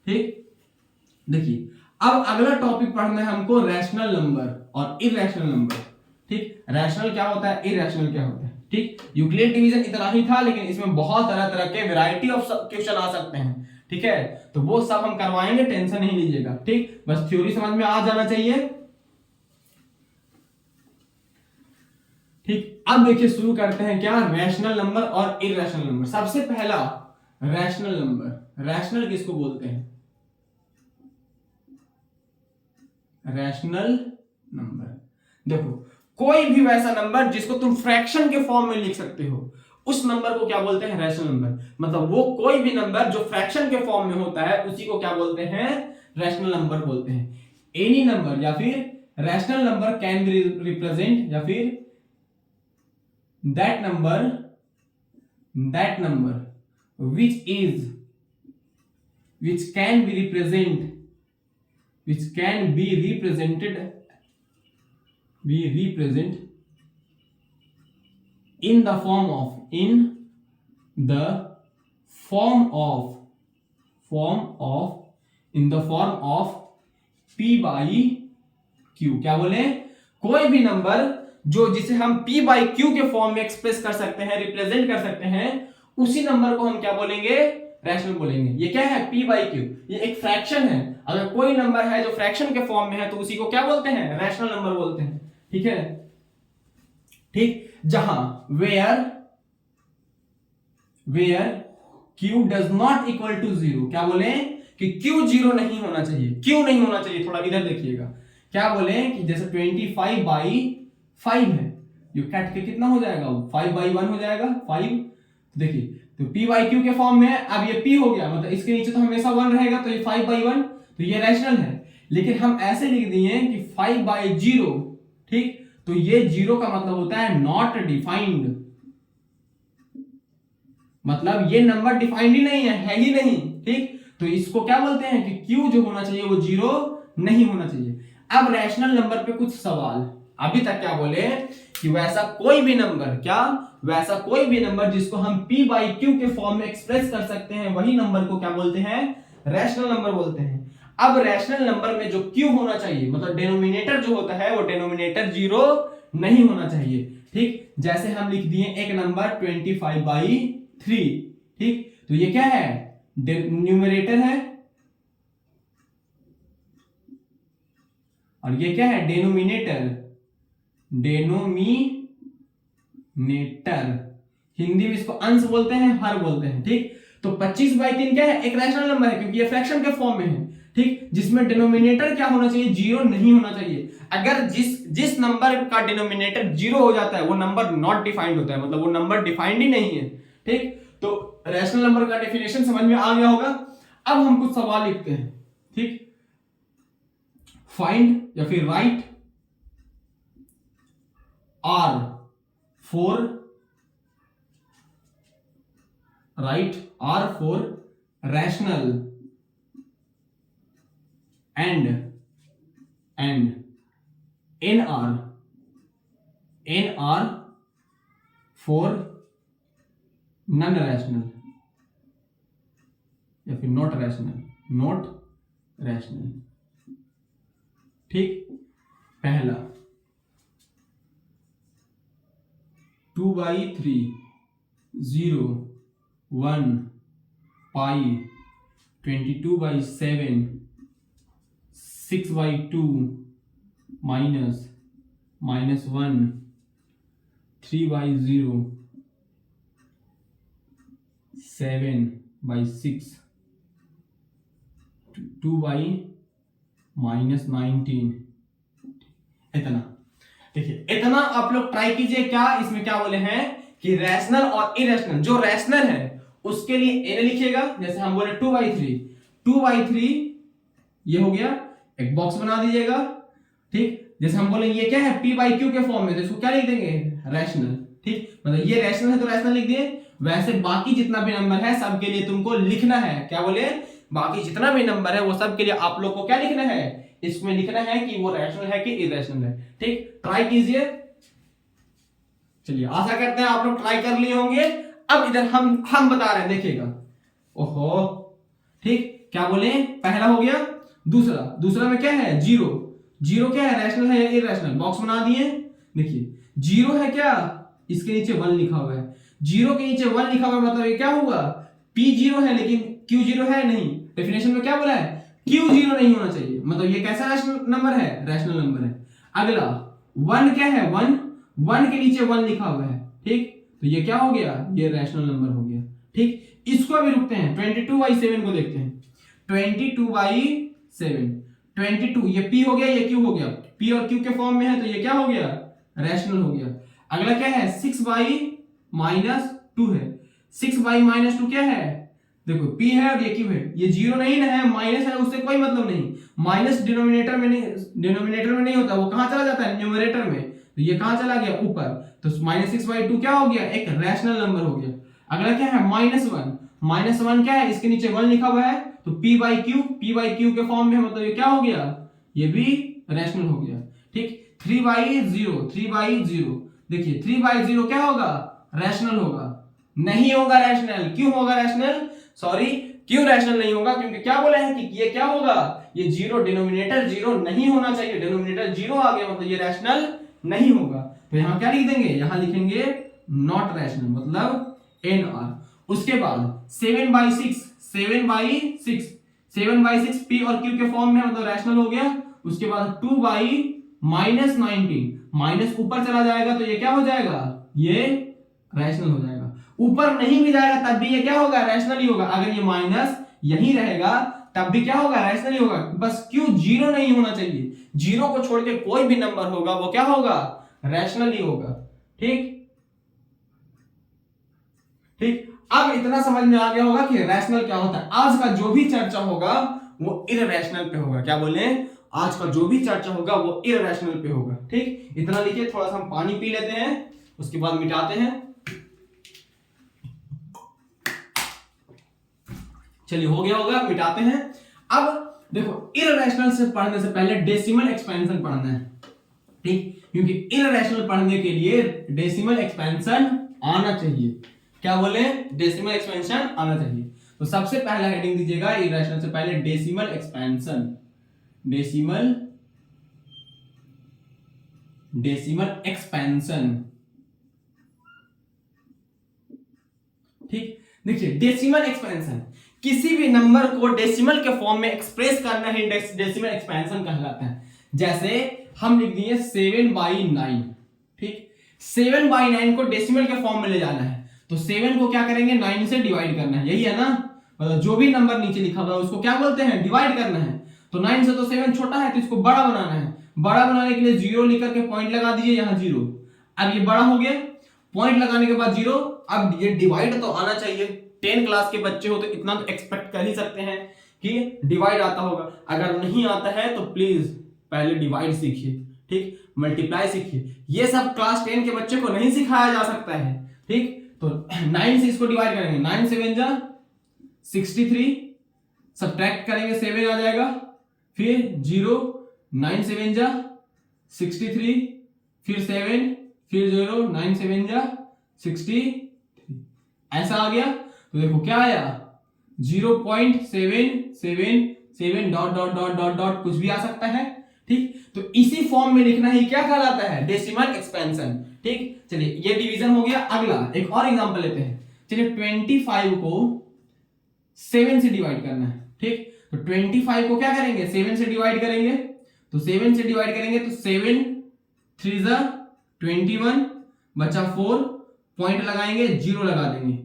ठीक, देखिए अब अगला टॉपिक पढ़ना है हमको, रैशनल नंबर और इरैशनल नंबर। ठीक, रैशनल क्या होता है, इरैशनल क्या होता है। ठीक, यूक्लिड डिवीजन इतना ही था, लेकिन इसमें बहुत तरह तरह के वैरायटी ऑफ क्वेश्चन आ सकते हैं। ठीक है, तो वो सब हम करवाएंगे, टेंशन नहीं लीजिएगा। ठीक, बस थ्योरी समझ में आ जाना चाहिए। ठीक, अब देखिए शुरू करते हैं क्या, रैशनल नंबर और इरैशनल नंबर। सबसे पहला रैशनल नंबर, रैशनल किसको बोलते हैं, रैशनल नंबर। देखो कोई भी वैसा नंबर जिसको तुम फ्रैक्शन के फॉर्म में लिख सकते हो, उस नंबर को क्या बोलते हैं, रैशनल नंबर। मतलब वो कोई भी नंबर जो फ्रैक्शन के फॉर्म में होता है उसी को क्या बोलते हैं, रैशनल नंबर बोलते हैं। एनी नंबर या फिर rational number can be represent, या फिर that number which can be represent in the form of p by q। क्या बोले, कोई भी नंबर जो जिसे हम p by q के फॉर्म में एक्सप्रेस कर सकते हैं, रिप्रेजेंट कर सकते हैं, उसी नंबर को हम क्या बोलेंगे, रैशनल बोलेंगे। ये क्या है, p by q, ये एक फ्रैक्शन है। अगर कोई नंबर है जो फ्रैक्शन के फॉर्म में है तो उसी को क्या बोलते हैं, रैशनल नंबर बोलते हैं। ठीक है, ठीक, जहां where q does not equal to 0, क्या बोले कि q 0 नहीं होना चाहिए। क्यों नहीं होना चाहिए, थोड़ा इधर देखिएगा। क्या बोले कि जैसे 25 बाई 5 है, ये काट के कितना हो जाएगा, 5 बाई 1 हो जाएगा 5। देखिए तो p बाई q के फॉर्म में है, अब ये p हो गया, मतलब इसके नीचे तो हमेशा 1 रहेगा, तो ये 5 बाई 1, तो ये रैशनल है। लेकिन हम ऐसे लिख दिए कि 5 बाई 0। ठीक, तो ये 0 का मतलब होता है नॉट डिफाइंड, मतलब ये नंबर डिफाइंड ही नहीं है ही नहीं। ठीक, तो इसको क्या बोलते हैं कि q जो होना चाहिए वो 0 नहीं होना चाहिए। अब रैशनल नंबर पे कुछ सवाल। अभी तक क्या बोले कि वैसा कोई भी नंबर, क्या, वैसा कोई भी नंबर जिसको हम p बाई q के फॉर्म में एक्सप्रेस कर सकते हैं, वही नंबर को क्या बोलते हैं, रैशनल नंबर बोलते हैं। अब रैशनल नंबर में जो q होना चाहिए, मतलब डिनोमिनेटर जो होता है वो डिनोमिनेटर 0 नहीं होना चाहिए। ठीक, जैसे हम लिख दिए एक नंबर 25 बाई 3। ठीक, तो ये क्या है, न्यूमरेटर है, और ये क्या है, डेनोमिनेटर। हिंदी में इसको अंश बोलते हैं, हर बोलते हैं। ठीक, तो 25 बाई 3 क्या है, एक रैशनल नंबर है, क्योंकि ये फ्रैक्शन के फॉर्म में है। ठीक, जिसमें डिनोमिनेटर क्या होना चाहिए, 0 नहीं होना चाहिए। अगर जिस नंबर का डिनोमिनेटर 0 हो जाता है वो नंबर नॉट डिफाइंड होता है, मतलब वो नंबर डिफाइंड ही नहीं है। ठीक, तो रैशनल नंबर का डेफिनेशन समझ में आ गया होगा। अब हम कुछ सवाल लिखते हैं। ठीक, फाइंड या फिर right R for rational and NR for non rational या फिर नॉट रैशनल। ठीक, पहला 2 by 3, 0, 1, pi, 22 by 7, 6 by 2, minus 1, 3 by 0, 7 by 6, 2 by -19, इतना। देखिए इतना आप लोग ट्राई कीजिए, क्या इसमें क्या बोले हैं कि रैशनल और इरेशनल, जो रैशनल है उसके लिए n लिखिएगा, जैसे हम बोले 2/3 ये हो गया, एक बॉक्स बना दीजिएगा, ठीक। जैसे हम बोले ये क्या है p/q के फॉर्म में, तो इसको क्या लिख देंगे रैशनल, ठीक। मतलब ये रैशनल है तो रैशनल लिख दिए। वैसे बाकी जितना भी नंबर है सबके लिए तुमको लिखना है, क्या बोले, बाकी जितना भी नंबर है वो सब के लिए आप लोग को क्या लिखना है, इसमें लिखना है कि वो रैशनल है कि इरेशनल है, ठीक। ट्राई कीजिए। चलिए आशा करते हैं आप लोग ट्राई कर लिए होंगे। अब इधर हम बता रहे हैं, देखिएगा, ओहो, ठीक। क्या बोले, पहला हो गया, दूसरा में क्या है, जीरो क्या है, रैशनल है या इरेशनल, बॉक्स बना दिए। देखिए जीरो है क्या, इसके नीचे 1 लिखा हुआ है, जीरो के नीचे 1 लिखा हुआ है, मतलब ये क्या होगा, p0 है लेकिन q0 है नहीं। डेफिनेशन में क्या बोला है, q0 नहीं होना चाहिए, मतलब ये कैसा रैशनल नंबर है, रैशनल नंबर है। अगला 1 क्या है, 1 के नीचे 1 लिखा हुआ है, ठीक। तो ये क्या हो गया, ये रैशनल नंबर हो गया, ठीक। इसको भी रुकते हैं, 22/7 को देखते हैं। 22/7, 22 ये p हो गया, ये q हो गया, p और q के फॉर्म में है तो ये क्या हो गया, रैशनल हो गया। अगला क्या है, 6/-2 है, 6/-2 क्या है, देखो p है और ये q है, ये जीरो नहीं ना है, माइनस है, उससे कोई मतलब नहीं, माइनस डिनोमिनेटर में नहीं होता, वो कहां चला जाता है, न्यूमरेटर में, तो ये कहां चला गया, ऊपर, तो -6/2 क्या हो गया, एक रैशनल नंबर हो गया। अगला क्या है, -1 क्या है, इसके नीचे 1 लिखा हुआ है, तो p/q के फॉर्म में, मतलब ये क्या हो गया, ये भी रैशनल हो गया, ठीक। 3/0, देखिए 3/0 क्या होगा, रैशनल होगा, नहीं होगा रैशनल, क्यों होगा रैशनल, सॉरी क्यों रैशनल नहीं होगा, क्योंकि क्या बोला है कि ये क्या होगा, ये जीरो, डिनोमिनेटर जीरो नहीं होना चाहिए, डिनोमिनेटर जीरो आ गया मतलब ये रैशनल नहीं होगा। तो यहां क्या लिख देंगे, यहां लिखेंगे नॉट रैशनल, मतलब NR। उसके बाद 7/6 p और q के फॉर्म में, मतलब रैशनल हो गया। उसके बाद 2/-19, माइनस ऊपर चला जाएगा तो ये क्या हो जाएगा, ये रैशनल हो जाएगा। ऊपर नहीं भी जाएगा तब भी ये क्या होगा, रैशनल ही होगा। अगर ये माइनस यहीं रहेगा तब भी क्या होगा, रैशनल ही होगा, बस क्यों जीरो नहीं होना चाहिए, जीरो को छोड़ के कोई भी नंबर होगा वो क्या होगा, रैशनल ही होगा, ठीक। अब इतना समझ में आ गया होगा कि रैशनल क्या होता है। आज का जो भी चर्चा होगा वो इररेशनल पे होगा, क्या बोले, आज का जो भी चर्चा होगा वो इररेशनल पे होगा, ठीक। इतना लिखिए, थोड़ा सा हम पानी पी लेते हैं, उसके बाद मिटाते हैं। चलिए हो गया होगा, मिटाते हैं। अब देखो इररेशनल से पढ़ने से पहले डेसिमल एक्सपेंशन पढ़ना है, ठीक, क्योंकि इररेशनल पढ़ने के लिए डेसिमल एक्सपेंशन आना चाहिए, क्या बोले, डेसिमल एक्सपेंशन आना चाहिए। तो सबसे पहला हेडिंग दीजिएगा इररेशनल से पहले डेसिमल एक्सपेंशन, डेसिमल एक्सपेंशन, ठीक। देखिए डेसिमल एक्सपेंशन, किसी भी नंबर को डेसिमल के फॉर्म में एक्सप्रेस करना ही डेसिमल एक्सपेंशन कहलाता है। जैसे हम लिख दिए 7/9, ठीक, 7/9 को डेसिमल के फॉर्म में ले जाना है, तो 7 को क्या करेंगे, 9 से डिवाइड करना है, यही है ना, मतलब जो भी नंबर नीचे लिखा हुआ है उसको क्या बोलते हैं, डिवाइड करना है। तो 9 से तो 7 छोटा है, तो इसको बड़ा बनाना है, बड़ा बनाने के लिए 0 लिख करके पॉइंट लगा दीजिए, यहां 0। अब ये बड़ा हो गया, पॉइंट लगाने के बाद 0, अब ये डिवाइड तो आना चाहिए, 10 क्लास के बच्चे हो तो इतना तो एक्सपेक्ट कर ही सकते हैं कि डिवाइड आता होगा। अगर नहीं आता है तो प्लीज पहले डिवाइड सीखिए, ठीक, मल्टीप्लाई सीखिए, ये सब क्लास 10 के बच्चे को नहीं सिखाया जा सकता है, ठीक। तो 9 से इसको डिवाइड करेंगे, 9 7 जा 63, सब्ट्रैक्ट करेंगे 7 आ जाएगा, फिर 0, 9 7 जा 63, फिर 7, फिर 0, 9 7 जा 63, ऐसा आ गया। तो देखो क्या आया, 0.777 dot dot dot dot dot कुछ भी आ सकता है, ठीक। तो इसी फॉर्म में लिखना ही क्या कहलाता है, डेसिमल एक्सपेंशन, ठीक। चलिए ये डिवीजन हो गया। अगला एक और एग्जांपल लेते हैं, चलिए 25 को 7 से डिवाइड करना है, ठीक। तो 25 को क्या करेंगे, 7 से डिवाइड करेंगे, तो 7 से डिवाइड करेंगे तो 7 3 21, बचा 4, पॉइंट लगाएंगे, 0 लगा देंगे,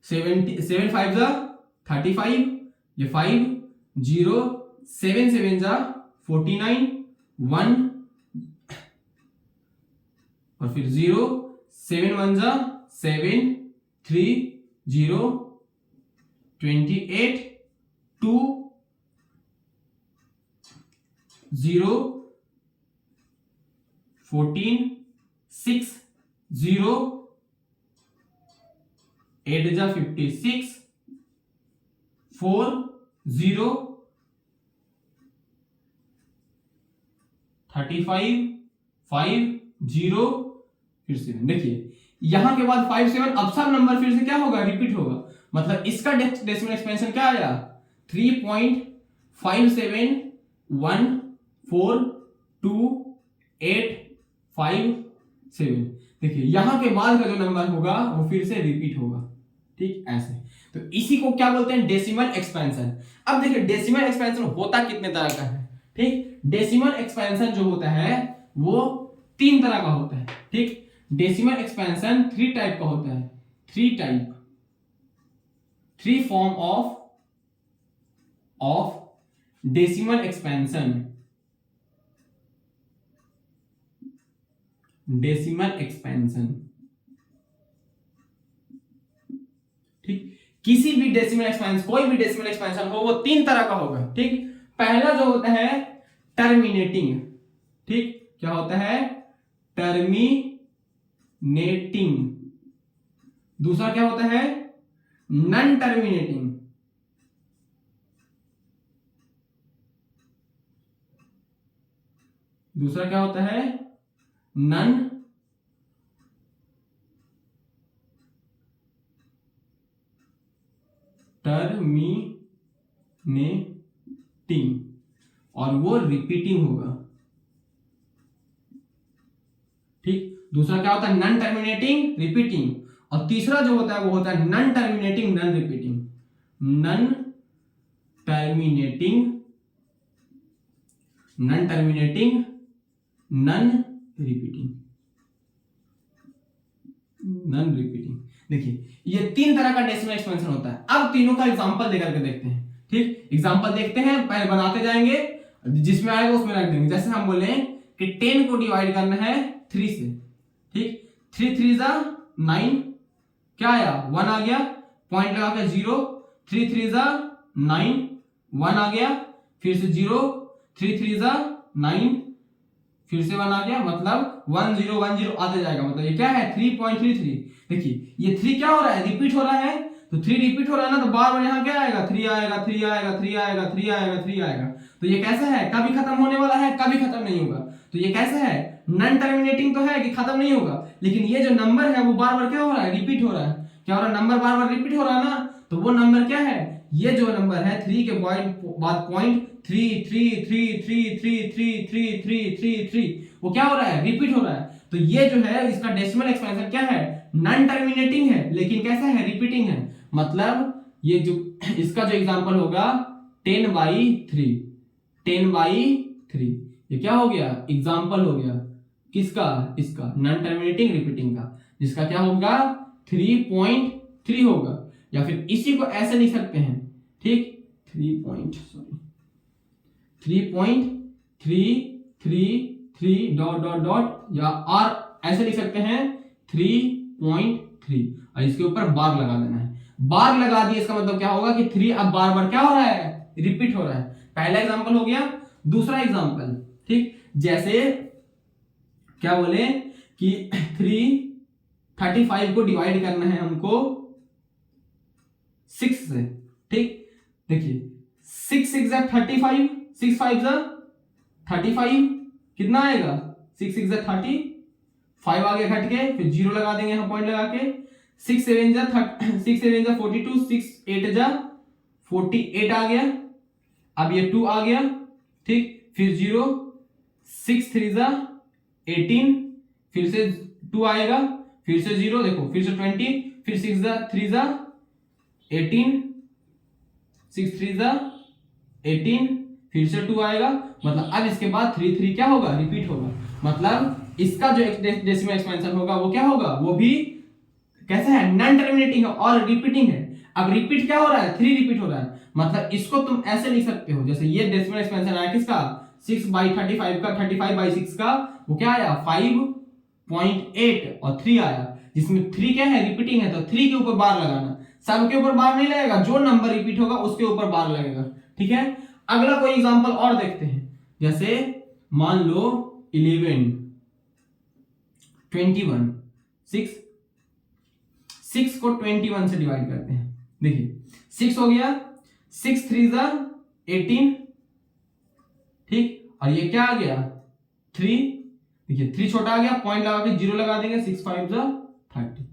7 5 35, ये 5 0 7 7 जा 49, 1 और फिर 0, 7 1 जा 7, 3 0, 28, 2 0, 14, 6 0, 8 जा 56, 4 0, 35, 5 0, फिर 7। देखिए यहां के बाद 5 7, अब सब नंबर फिर से क्या होगा, रिपीट होगा। मतलब इसका डेसिमल एक्सपेंशन क्या आया, 3.571428557। देखिए यहां के बाद का जो नंबर होगा वो फिर से रिपीट होगा, ठीक ऐसे। तो इसी को क्या बोलते हैं, डेसिमल एक्सपेंशन। अब देखिए डेसिमल एक्सपेंशन होता कितने तरह का है, ठीक। डेसिमल एक्सपेंशन जो होता है वो 3 तरह का होता है, ठीक। डेसिमल एक्सपेंशन 3 टाइप का होता है, 3 form of decimal expansion. Decimal expansion, ठीक। किसी भी डेसिमल एक्सपेंशन, कोई भी डेसिमल एक्सपेंशन हो वो 3 तरह का होगा, ठीक। पहला जो होता है टर्मिनेटिंग, ठीक। क्या होता है, टर्मिनेटिंग। दूसरा क्या होता है, नॉन टर्मिनेटिंग। दूसरा क्या होता है, नॉन टर्मिनेटिंग, और वो रिपीटिंग होगा, ठीक। दूसरा क्या होता है, नॉन टर्मिनेटिंग रिपीटिंग, और तीसरा जो होता है वो होता है non terminating non repeating. Non terminating non terminating non repeating, non repeating. देखिए ये 3 तरह का डेसिमल एक्सपेंशन होता है। अब तीनों का एग्जांपल देकर के देखते हैं, ठीक। एग्जांपल देखते हैं, पहले बनाते जाएंगे, जिसमें आएगा उसमें रख देंगे। जैसे हम बोले कि 10 को डिवाइड करना है 3 से, ठीक। 3 3 जा 9, क्या आया, 1 आ गया, पॉइंट लगा के 0, 3 3 जा 9, 1 आ गया, फिर से 0, 3 3 जा 9, फिर से 1 आ गया, मतलब 1 0 1 0 आते जाएगा। मतलब ये क्या है, 3.33। देखिए ये 3 क्या हो रहा है, रिपीट हो रहा है। तो 3 रिपीट हो रहा है ना, तो बार बार यहाँ क्या आएगा, 3 आएगा, 3 आएगा, 3 आएगा, 3 आएगा, 3 आएगा। तो ये कैसा है, कभी खत्म होने वाला है, कभी खत्म नहीं होगा। तो ये कैसा है, नॉन टर्मिनेटिंग तो है कि खत्म नहीं होगा, लेकिन ये जो नंबर है वो बार बार क्या हो रहा है, रिपीट हो रहा है। क्या हो रहा है, नंबर बार बार रिपीट हो रहा है ना, तो वो नंबर क्या है, ये जो नंबर है 3 के बाद पॉइंट 3 3 3 3 3 3 3 3 3 3, वो क्या हो रहा है, रिपीट हो रहा है। तो ये जो है इसका डेसिमल एक्सपेंशन क्या है, नॉन टर्मिनेटिंग है, लेकिन कैसा है, रिपीटिंग है। मतलब ये जो इसका जो एग्जांपल होगा 10/3, 10/3, ये क्या हो गया, एग्जांपल हो गया किसका, इसका नॉन टर्मिनेटिंग रिपीटिंग का, जिसका क्या होगा 3.3 होगा। या फिर इसी को ऐसे लिख सकते हैं, ठीक, 3.333 डॉट डॉट डॉट, या और ऐसे लिख सकते हैं 3.3, और इसके ऊपर बार लगा देना है। बार लगा दिए इसका मतलब क्या होगा कि 3 अब बार बार क्या हो रहा है, रिपीट हो रहा है। पहला एग्जांपल हो गया। दूसरा एग्जांपल, ठीक, जैसे क्या बोले कि 335 को डिवाइड करना है हमको 6 से, ठीक। देखिए 6 6 जा 35, 6 5 जा 35, कितना आएगा, 6 6 जा 30, 5 आगे घट के फिर 0 लगा देंगे यहाँ पॉइंट लगा के, 6 7 जा 42, 6 8 जा 48 आ गया, अब ये 2 आ गया, ठीक, फिर 0, 6 3 जा 18, फिर से 2 आएगा, फिर से 0, देखो फिर से 20, फिर 6 जा 3 जा 18, 6 3 जा 18, फिर से 2 आएगा। मतलब अब इसके बाद 3 3 क्या होगा, रिपीट होगा। मतलब इसका जो डेसिमल एक्सपेंशन होगा वो क्या होगा, वो भी कैसा है, नॉन टर्मिनेटिंग है और रिपीटिंग है। अब रिपीट क्या हो रहा है, 3 रिपीट हो रहा है, मतलब इसको तुम ऐसे लिख सकते हो, जैसे ये डेसिमल एक्सपेंशन आया किसका, 6/35 का, 35/6 का, वो क्या आया 5.8 और 3 आया, जिसमें 3 क्या है, रिपीटिंग है, तो 3 के ऊपर बार लगाना, सब के ऊपर बार नहीं लगेगा, जो नंबर रिपीट होगा उसके ऊपर बार लगेगा। ठीक है, अगला कोई एग्जांपल और देखते हैं, जैसे मान लो 11, 21, 6 को 21 से डिवाइड करते हैं, देखिए 6 हो गया, 6 3 जा 18, ठीक, और ये क्या आ गया 3, देखिए 3 छोटा आ गया, पॉइंट लगा के 0 लगा देंगे, 6 5 जा 30।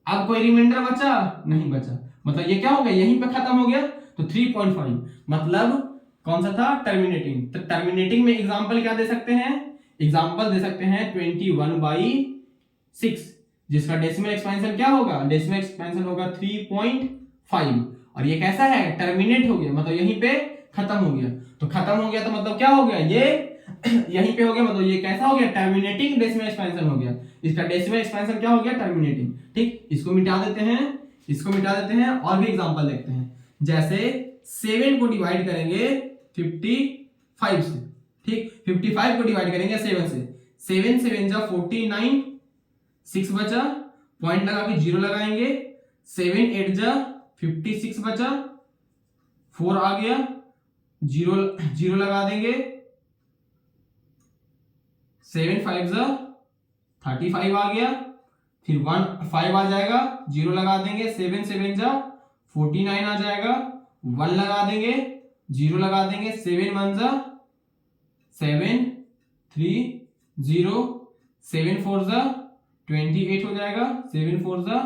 अब कोई रिमाइंडर बचा नहीं बचा, मतलब ये क्या हो गया, यहीं पे खत्म हो गया, तो 3.5 मतलब कौन सा था, टर्मिनेटिंग। तो टर्मिनेटिंग में एग्जांपल क्या दे सकते हैं, एग्जांपल दे सकते हैं 21/6, जिसका डेसिमल एक्सपेंशन क्या होगा, डेसिमल एक्सपेंशन होगा 3.5, और ये कैसा है, टर्मिनेट हो गया, मतलब यहीं पे खत्म हो गया, तो खत्म हो गया तो मतलब क्या हो गया, ये यहीं पे हो गया, मतलब ये कैसा हो गया, टर्मिनेटिंग डेसिमल एक्सपेंशन हो गया, इसका डेसिमल एक्सपेंशन क्या हो गया, टर्मिनेटिंग। ठीक, इसको मिटा देते हैं, इसको मिटा देते हैं, और भी एग्जांपल देखते हैं, जैसे 7 को डिवाइड करेंगे 55 से, ठीक, 55 को डिवाइड करेंगे 7 से, 7 7 जा 49, 6 बचा, पॉइंट लगा के 0 लगाएंगे, 7 8 जा 56 बचा, 4 आ गया, 0 लगा देंगे, 7 5 जा 35 आ गया, फिर 1 5 आ जाएगा, 0 लगा देंगे, 7 7 जा 49 आ जाएगा, 1 लगा देंगे, 0 लगा देंगे, 7 1 जा 7 3 0, 7 4 जा 28 हो जाएगा, 7 4 जा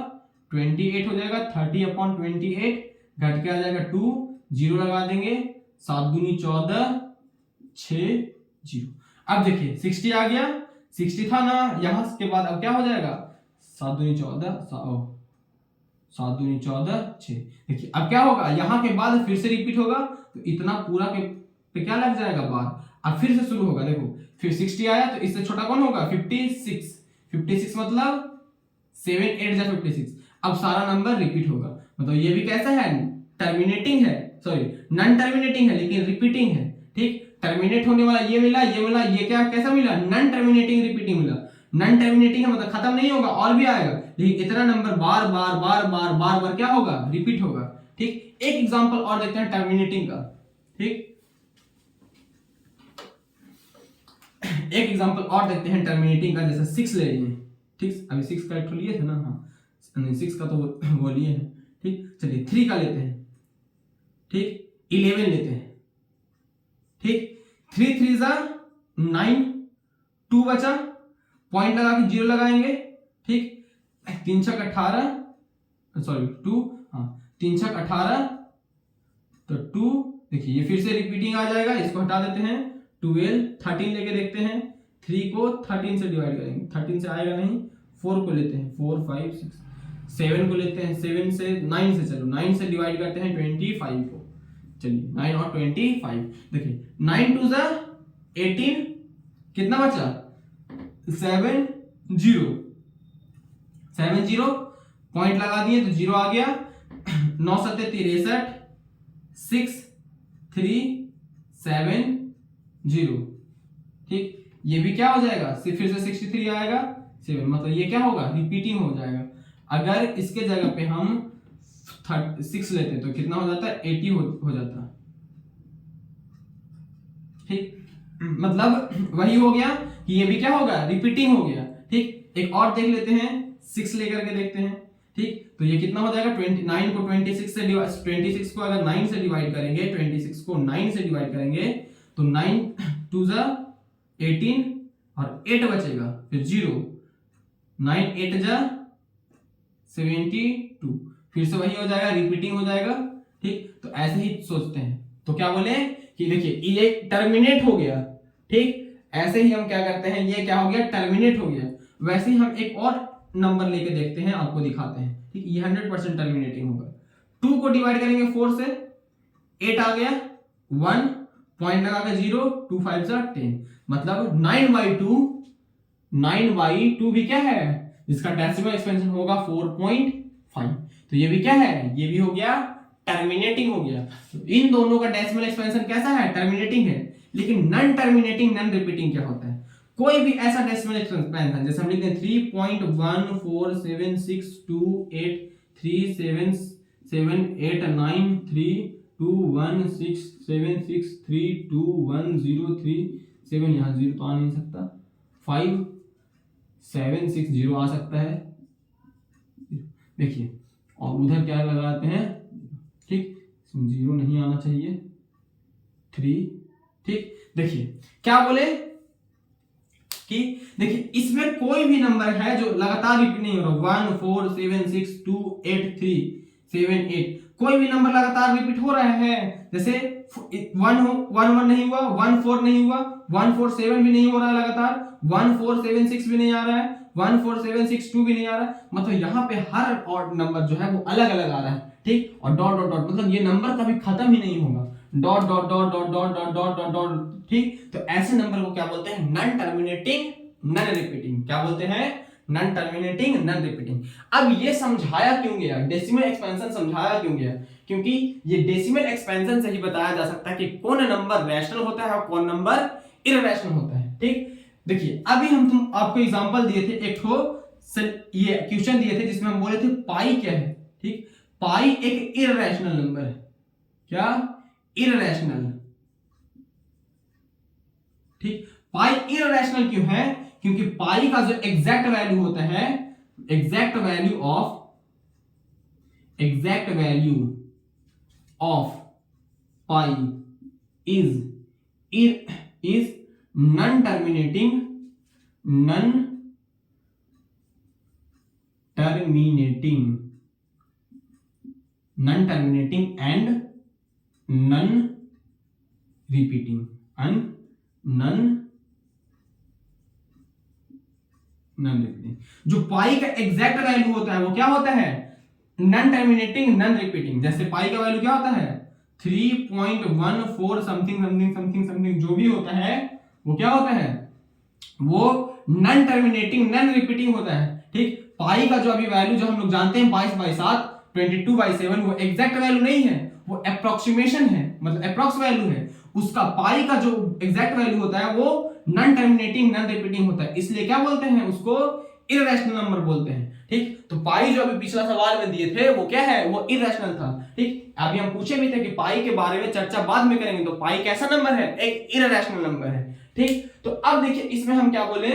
28 हो जाएगा, 30/28 घट के आ जाएगा 2, 0 लगा देंगे, 7 दूनी 14, 6 0। अब देखिए 60 आ गया, 60 था ना, यहां के बाद अब क्या हो जाएगा, 7 दूनी 14, 7 दूनी 14 6। देखिए अब क्या होगा, यहां के बाद फिर से रिपीट होगा, तो इतना पूरा के पे क्या लग जाएगा बार, अब फिर से शुरू होगा, देखो फिर 60 आया, तो इससे छोटा कौन होगा, 56, 56 मतलब 7 8 जा 56, अब सारा नंबर रिपीट होगा, मतलब ये भी कैसा है, टर्मिनेटिंग है, सॉरी नॉन टर्मिनेटिंग है लेकिन रिपीटिंग है। ठीक, टर्मिनेट होने वाला ये मिला, ये मिला, ये क्या कैसा मिला, नॉन टर्मिनेटिंग रिपीटिंग मिला, नॉन टर्मिनेटिंग है मतलब खत्म नहीं होगा, और भी आएगा, लेकिन इतना नंबर बार बार बार बार बार बार क्या होगा, रिपीट होगा। ठीक, एक एग्जांपल और देखते हैं टर्मिनेटिंग का। ठीक, एक एग्जांपल और देखते हैं टर्मिनेटिंग का, जैसे 6 ले लिए, ठीक, अभी 6 का एक लिए थे ना, हाँ 6 का तो वो लिए हैं। ठीक, चलिए 3 का लेते हैं, ठीक, 11 लेते हैं, ठीक, 3 3 जा 9, 2 बचा, पॉइंट लगा के 0 लगाएंगे, ठीक, 3 6 18, सॉरी 2, हाँ 3 6 18, तो 2, देखिए ये फिर से रिपीटिंग आ जाएगा, इसको हटा देते हैं, 12 13 लेके देखते हैं, 3 को 13 से डिवाइड करेंगे, 13 से आएगा नहीं, 4 को लेते हैं, 4 5 6, 7 को लेते हैं, 7 से 9 से, चलो 9 से डिवाइड करते हैं 25 को, चलिए 9 और 25, देखिए 9 2 जा 18, कितना बचा 7 0, 7 0, पॉइंट लगा दिए तो 0 आ गया, 9 7 63, 6 3 7 0। ठीक, ये भी क्या हो जाएगा, फिर से 63 आएगा 7, मतलब ये क्या होगा, रिपीटिंग हो जाएगा। अगर इसके जगह पे हम 6 लेते तो कितना हो जाता है, 80 हो जाता। ठीक, मतलब वही हो गया कि ये भी क्या होगा, रिपीटिंग हो गया। ठीक, एक और देख लेते हैं, 6 लेकर के देखते हैं। ठीक, तो ये कितना हो जाएगा, 29 को 26 से 26 को अगर 9 से डिवाइड करेंगे, 26 को 9 से डिवाइड करेंगे तो 9 2 जा 18 और 8 बचेगा, फिर 0, 9 8 जा 72, फिर से वही हो जाएगा, रिपीटिंग हो जाएगा। ठीक, तो ऐसे ही सोचते हैं, तो क्या बोले कि देखिए ये टर्मिनेट हो गया। ठीक, ऐसे ही हम क्या करते हैं, ये क्या हो गया, टर्मिनेट हो गया। वैसे ही हम एक और नंबर लेके देखते हैं, आपको दिखाते हैं। ठीक, ये 100% टर्मिनेटिंग होगा। 2 को डिवाइड करेंगे 4 से, 8 आ गया, 1 पॉइंट लगा के 0, 2 5 जा 10, मतलब 9/2 भी क्या है, इसका डेसिमल एक्सपेंशन होगा 4.5। तो ये भी क्या है, ये भी हो गया टर्मिनेटिंग हो गया। तो इन दोनों का डेसिमल एक्सपेंशन कैसा है, टर्मिनेटिंग है। लेकिन नॉन टर्मिनेटिंग नॉन रिपीटिंग क्या होता है, कोई भी ऐसा डेसिमल एक्सपेंशन जैसे हम लिखते हैं 3.14762833167 यहाँ जीरो तो आ नहीं सकता, 5760 आ सकता है, देखिए। और उधर क्या लगाते हैं, ठीक, जीरो नहीं आना चाहिए, 3, ठीक। देखिए क्या बोले कि देखिए इसमें कोई भी नंबर है जो लगातार रिपीट नहीं हो रहा, 147628378, कोई भी नंबर लगातार रिपीट हो रहा है, जैसे 1 नहीं हुआ, 14 नहीं हुआ, 147 भी नहीं हो रहा है लगातार, 1476 भी नहीं आ रहा है, 14762 भी नहीं आ रहा है, मतलब यहाँ पे हर ऑड नंबर जो है वो अलग अलग आ रहा है, ठीक। और डॉट डॉट डॉट मतलब ये नंबर कभी खत्म ही नहीं होगा, dot dot dot dot dot dot dot dot dot, ठीक। तो ऐसे नंबर को क्या बोलते हैं, नॉन टर्मिनेटिंग नॉन रिपीटिंग, क्या बोलते हैं, नॉन टर्मिनेटिंग नॉन रिपीटिंग। अब ये समझाया क्यों गया, डेसिमल एक्सपेंशन समझाया क्यों गया, क्योंकि ये डेसिमल एक्सपेंशन से ही बताया जा सकता है कि कौन नंबर रैशनल होता है और कौन नंबर इररेशनल होता है, ठीक। देखिए अभी हम आपको एग्जांपल दिए थे, एक ठो ये क्वेश्चन दिए थे जिसमें हम बोले थे पाई क्या है, ठीक। पाई एक इररेशनल नंबर है, क्या, इररेशनल, ठीक। पाई इररेशनल क्यों है, क्योंकि पाई का जो एग्जैक्ट वैल्यू होता है, exact value of pi is non terminating and non repeating जो पाई का एग्जैक्ट वैल्यू होता है वो क्या होता है, नॉन टर्मिनेटिंग नॉन रिपीटिंग। जैसे पाई का वैल्यू क्या होता है, 3.14 समथिंग समथिंग समथिंग समथिंग, जो भी होता है वो क्या होता है, वो नॉन टर्मिनेटिंग नॉन रिपीटिंग होता है, ठीक। पाई का जो अभी वैल्यू जो हम लोग जानते हैं 22/7 22/7, वो एग्जैक्ट वैल्यू नहीं है, वो अप्रोक्सीमेशन है, मतलब अप्रोक्स वैल्यू है उसका। पाई का जो एग्जैक्ट वैल्यू होता है वो नॉन टर्मिनेटिंग नॉन रिपीटिंग होता है, इसलिए क्या बोलते हैं उसको, इररेशनल नंबर बोलते हैं, ठीक। तो पाई जो अभी पिछला सवाल में दिए थे वो क्या है, वो इररेशनल था, ठीक। अभी हम पूछे भी थे कि पाई के बारे में चर्चा बाद में करेंगे, तो पाई कैसा नंबर है, एक इररेशनल नंबर है, ठीक। तो अब देखिए इसमें हम क्या बोले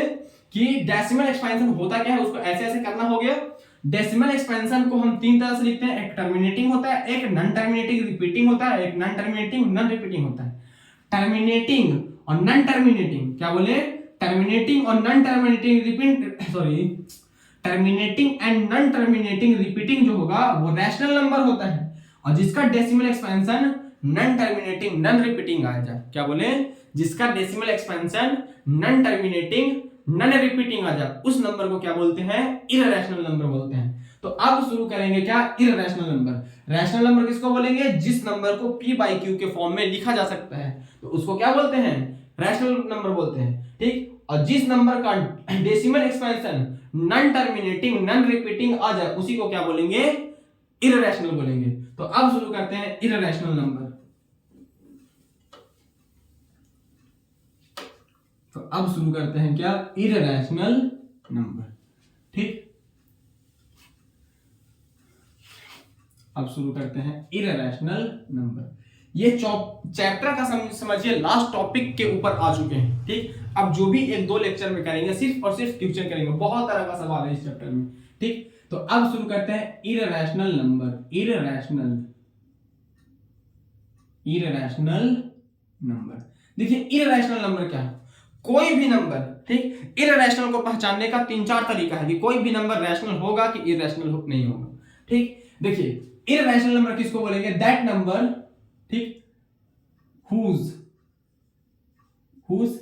कि डेसिमल एक्सपेंशन होता क्या है, उसको ऐसे ऐसे करना हो गया। डेसिमल एक्सपेंशन को हम तीन तरह से लिखते हैं, एक टर्मिनेटिंग होता है, एक नॉन टर्मिनेटिंग रिपीटिंग होता है, एक नॉन टर्मिनेटिंग नॉन रिपीटिंग होता है। टर्मिनेटिंग और नॉन टर्मिनेटिंग, क्या बोले, टर्मिनेटिंग और non terminating terminating and non terminating repeating जो होगा वो रैशनल नंबर होता है, और जिसका decimal expansion non terminating non repeating आ जाए, क्या बोले, जिसका decimal expansion non terminating non repeating आ जाए, उस नंबर को क्या बोलते हैं, इररेशनल नंबर बोलते हैं। तो अब शुरू करेंगे क्या, इररेशनल नंबर। रैशनल नंबर किसको बोलेंगे, जिस नंबर को p/q के फॉर्म में लिखा जा सकता है, तो उसको क्या बोलते हैं, रैशनल नंबर बोलते हैं, ठीक। और जिस नंबर का decimal expansion non terminating non repeating आ जाए उसी को क्या बोलेंगे, इररेशनल बोलेंगे। तो अब शुरू करते हैं इररेशनल नंबर। तो अब शुरू करते हैं क्या, इररेशनल नंबर, ठीक। अब शुरू करते हैं इररेशनल नंबर। ये चैप्टर का समझिए लास्ट टॉपिक के ऊपर आ चुके हैं, ठीक। अब जो भी एक दो लेक्चर में करेंगे सिर्फ और सिर्फ क्वेश्चन करेंगे, बहुत तरह का सवाल है इस चैप्टर में, ठीक। तो अब शुरू करते हैं इररेशनल नंबर। इररेशनल नंबर, देखिए इररेशनल नंबर क्या है, कोई भी नंबर, ठीक। इररेशनल को पहचानने का 3-4 तरीका है कि कोई भी नंबर रैशनल होगा कि इररेशनल नहीं होगा, ठीक। देखिए इररेशनल नंबर किसको बोलेंगे, दैट नंबर, ठीक, whose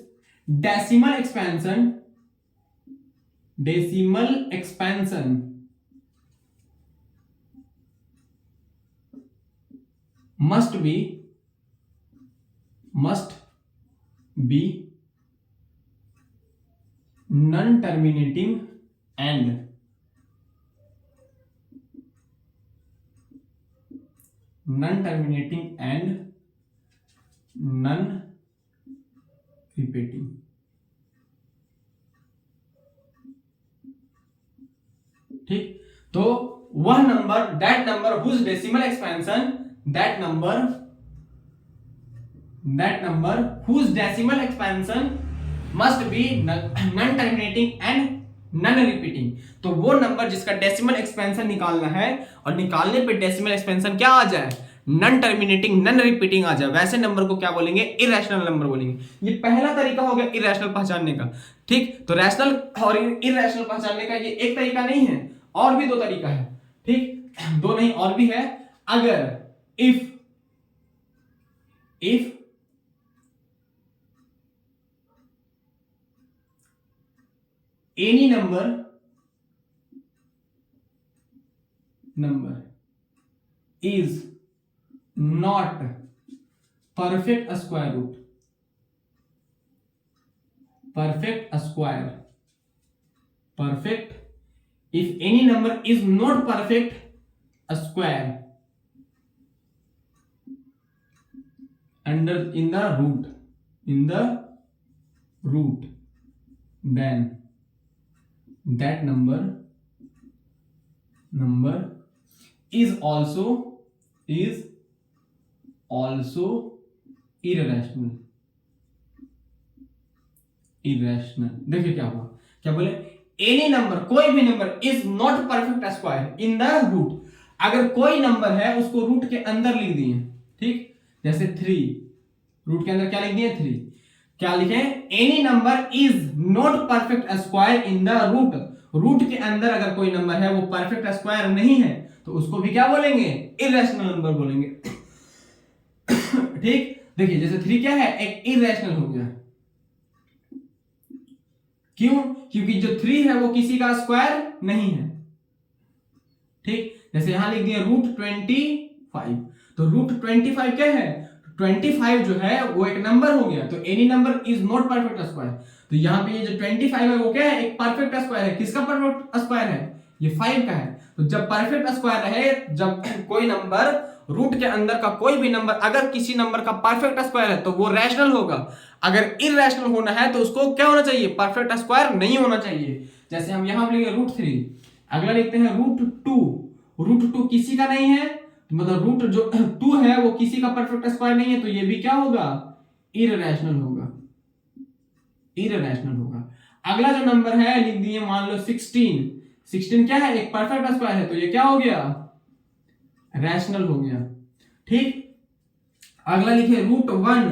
decimal expansion must be non-terminating and non terminating and non repeating. ठीक, तो वह number, that number whose decimal expansion, that number whose decimal expansion must be non terminating and non repeating. तो वो number जिसका decimal expansion निकालना है और निकालने पे डेसिमल एक्सपेंशन क्या आ जाए, नॉन टर्मिनेटिंग नॉन रिपीटिंग आ जाए, वैसे नंबर को क्या बोलेंगे, इरेशनल नंबर बोलेंगे। ये पहला तरीका हो गया इरेशनल पहचानने का। ठीक, तो रैशनल और इरेशनल पहचानने का ये एक तरीका नहीं है, और भी दो तरीका है। ठीक, दो नहीं और भी है। अगर if any number is not perfect square root, if any number is not perfect square under in the root, then that number is also irrational। देखिए क्या हुआ, क्या बोले, एनी नंबर, कोई भी number is not perfect square in the root. अगर कोई number है उसको रूट के अंदर लिख दिए, ठीक, जैसे 3, रूट के अंदर क्या लिख दिए, 3, क्या लिखे, any number is not perfect square in the root. Root के अंदर अगर कोई नंबर है वो परफेक्ट स्क्वायर नहीं है तो उसको भी क्या बोलेंगे, इरेशनल नंबर बोलेंगे। ठीक, देखिए जैसे 3 क्या है, एक इरेशनल हो गया। क्यों, क्योंकि जो 3 है वो किसी का स्क्वायर नहीं है। ठीक, जैसे यहां लिख दिया रूट 25, तो रूट 25 क्या है, 25 जो है वो एक नंबर हो गया, तो any number is not perfect square. तो यहां पे ये जो 25 है वो क्या है, एक परफेक्ट स्क्वायर है। किसका परफेक्ट स्क्वायर है, ये 5 का है। तो जब परफेक्ट स्क्वायर रहे, जब कोई नंबर रूट के अंदर का कोई भी नंबर अगर किसी नंबर का परफेक्ट स्क्वायर है तो वो रैशनल होगा। अगर इरैशनल होना है तो उसको क्या होना चाहिए, परफेक्ट स्क्वायर नहीं होना चाहिए। जैसे हम यहां लिखेंगे रूट 3, अगला लिखते हैं रूट 2। रूट 2 किसी का नहीं है, मतलब रूट जो 2 है वो किसी का परफेक्ट स्क्वायर नहीं है, तो ये भी क्या होगा, इरैशनल होगा। अगला जो नंबर है लिख दिए मान लो 16 क्या है, एक परफेक्ट स्क्वायर है, तो ये क्या हो गया, रैशनल हो गया। ठीक, अगला लिखे रूट 1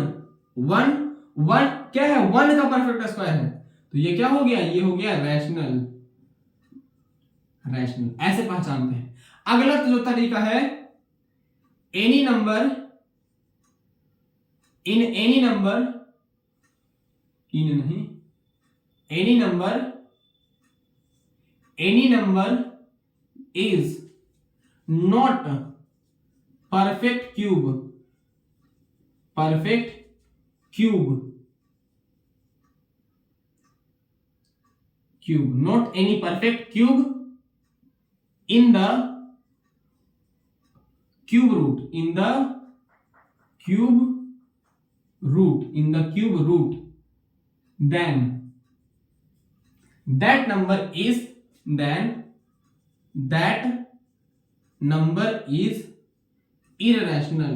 क्या है, 1 का परफेक्ट स्क्वायर है, तो ये क्या हो गया, ये हो गया रैशनल। ऐसे पहचानते हैं। अगला जो तरीका है, any number any number is not perfect cube, not any perfect cube in the cube root, then that number is irrational।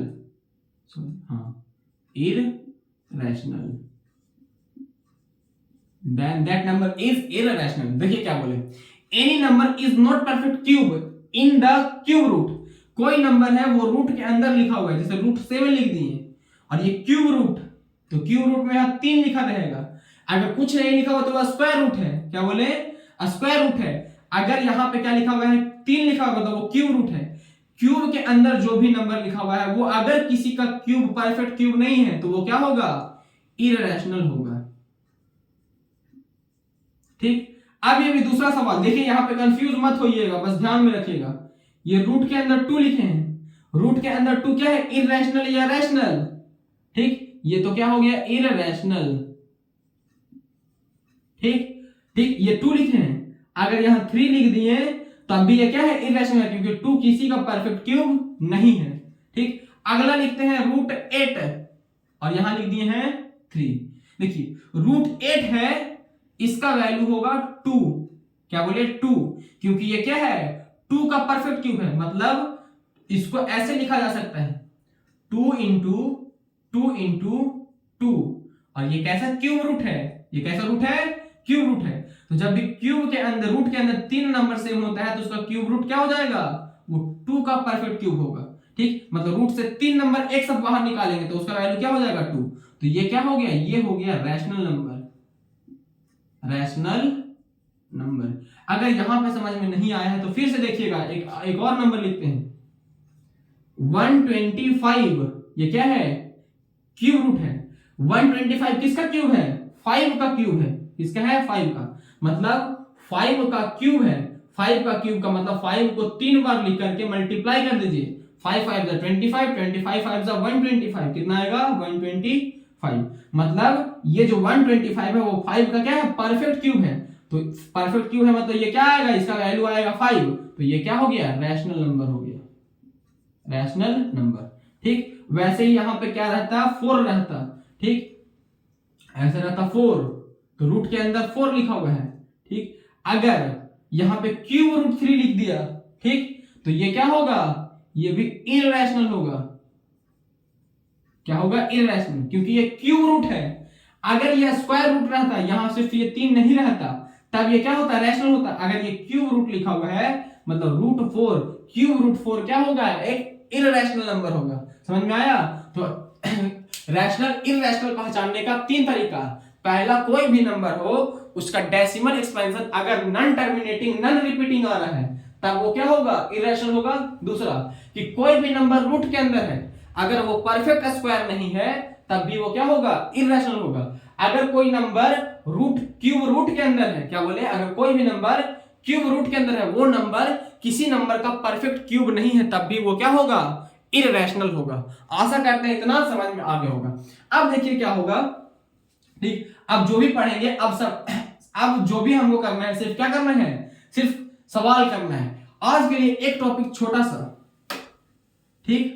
then that number is irrational। देखिए क्या बोले, any number is not perfect cube in the cube root. कोई number है वो root के अंदर लिखा हुआ है, जैसे रूट 7 लिख दिए, और ये क्यूब रूट, तो क्यूब रूट में यहां 3 लिखा रहेगा। अगर कुछ नहीं लिखा हुआ तो वह स्क्वायर रूट है, क्या बोले, स्क्वायर रूट है। अगर यहां पे क्या लिखा हुआ है, 3 लिखा होगा तो वो क्यूब रूट है। क्यूब के अंदर जो भी नंबर लिखा हुआ है वो अगर किसी का क्यूब परफेक्ट क्यूब नहीं है तो वो क्या होगा, इररेशनल होगा। ठीक, अब ये भी दूसरा सवाल देखिए, यहां पे कंफ्यूज मत होइएगा, बस ध्यान में रखिएगा। ये रूट के अंदर 2 लिखे हैं, रूट के अंदर 2 क्या है, इररेशनल या रैशनल। ठीक, ये तो क्या हो गया, इररेशनल। ठीक, ये 2 लिखे हैं, अगर यहां 3 लिख दिए तब भी ये क्या है, इररेशनल है, क्योंकि 2 किसी का परफेक्ट क्यूब नहीं है। ठीक, अगला लिखते हैं √8 और यहां लिख दिए हैं 3। देखिए √8 है, इसका वैल्यू होगा 2। क्या बोले 2, क्योंकि ये क्या है 2 का परफेक्ट क्यूब है, मतलब इसको ऐसे लिखा जा सकता है 2 इंटू 2 इंटू 2, और ये कैसा क्यूब रूट है, ये कैसा रूट है क्यूब रूट है। तो जब भी क्यूब के अंदर रूट के अंदर 3 नंबर सेम होता है तो उसका क्यूब रूट क्या हो जाएगा, वो 2 का परफेक्ट क्यूब होगा। ठीक, मतलब रूट से 3 नंबर एक साथ बाहर निकालेंगे तो उसका वैल्यू क्या हो जाएगा 2। तो ये क्या हो गया, ये हो गया रैशनल नंबर, रैशनल नंबर। अगर यहां पे समझ में नहीं आया है तो फिर से देखिएगा, एक और नंबर लिखते हैं 125। ये क्या है क्यूब रूट है। 125 किसका क्यूब है, 5 का क्यूब है। किसका है, 5 का, मतलब 5 का क्यूब है। 5 का क्यूब का मतलब 5 को 3 बार लिख करके मल्टीप्लाई कर दीजिए। 5 5 25, 25 5 125, कितना आएगा 125। मतलब ये जो 125 है वो 5 का क्या है, परफेक्ट क्यूब है। तो परफेक्ट क्यूब है मतलब ये क्या आएगा, इसका वैल्यू आएगा 5। तो ये क्या हो गया, रैशनल नंबर हो गया, रैशनल नंबर। ठीक, वैसे ही यहां पे क्या रहता, 4 रहता। ठीक, ऐसा रहता 4, तो रूट के अंदर 4 लिखा हुआ है। ठीक, अगर यहां पे क्यूब रूट 3 लिख दिया, ठीक, तो ये क्या होगा, ये भी इररेशनल होगा। क्या होगा, इररेशनल, क्योंकि ये क्यूब रूट है। अगर ये स्क्वायर रूट रहता, यहां सिर्फ ये 3 नहीं रहता, तब ये क्या होता, रैशनल होता। अगर ये क्यूब रूट लिखा हुआ है मतलब √4, क्यूब √4 क्या होगा, एक इररेशनल नंबर होगा। समझ में आया। तो रैशनल इररेशनल पहचानने का 3 तरीका। पहला, कोई भी नंबर हो उसका डेसिमल एक्सपेंशन अगर नॉन टर्मिनेटिंग नॉन रिपीटिंग आ रहा है तब वो क्या होगा, इररेशनल होगा। दूसरा, कि कोई भी नंबर रूट के अंदर है, अगर वो परफेक्ट स्क्वायर नहीं है तब भी वो क्या होगा, इररेशनल होगा। अगर कोई नंबर क्यूब रूट के अंदर है, क्या बोले, अगर कोई भी नंबर क्यूब रूट के अंदर है, वो नंबर किसी नंबर का परफेक्ट क्यूब नहीं है, तब भी वो क्या होगा, इररेशनल होगा। आशा करते हैं इतना समझ में आ गया होगा। अब देखिए क्या होगा। ठीक, अब जो भी पढ़ेंगे, अब जो भी हमको करना है, सिर्फ क्या करना है, सिर्फ सवाल करना है। आज के लिए एक टॉपिक छोटा सा, ठीक,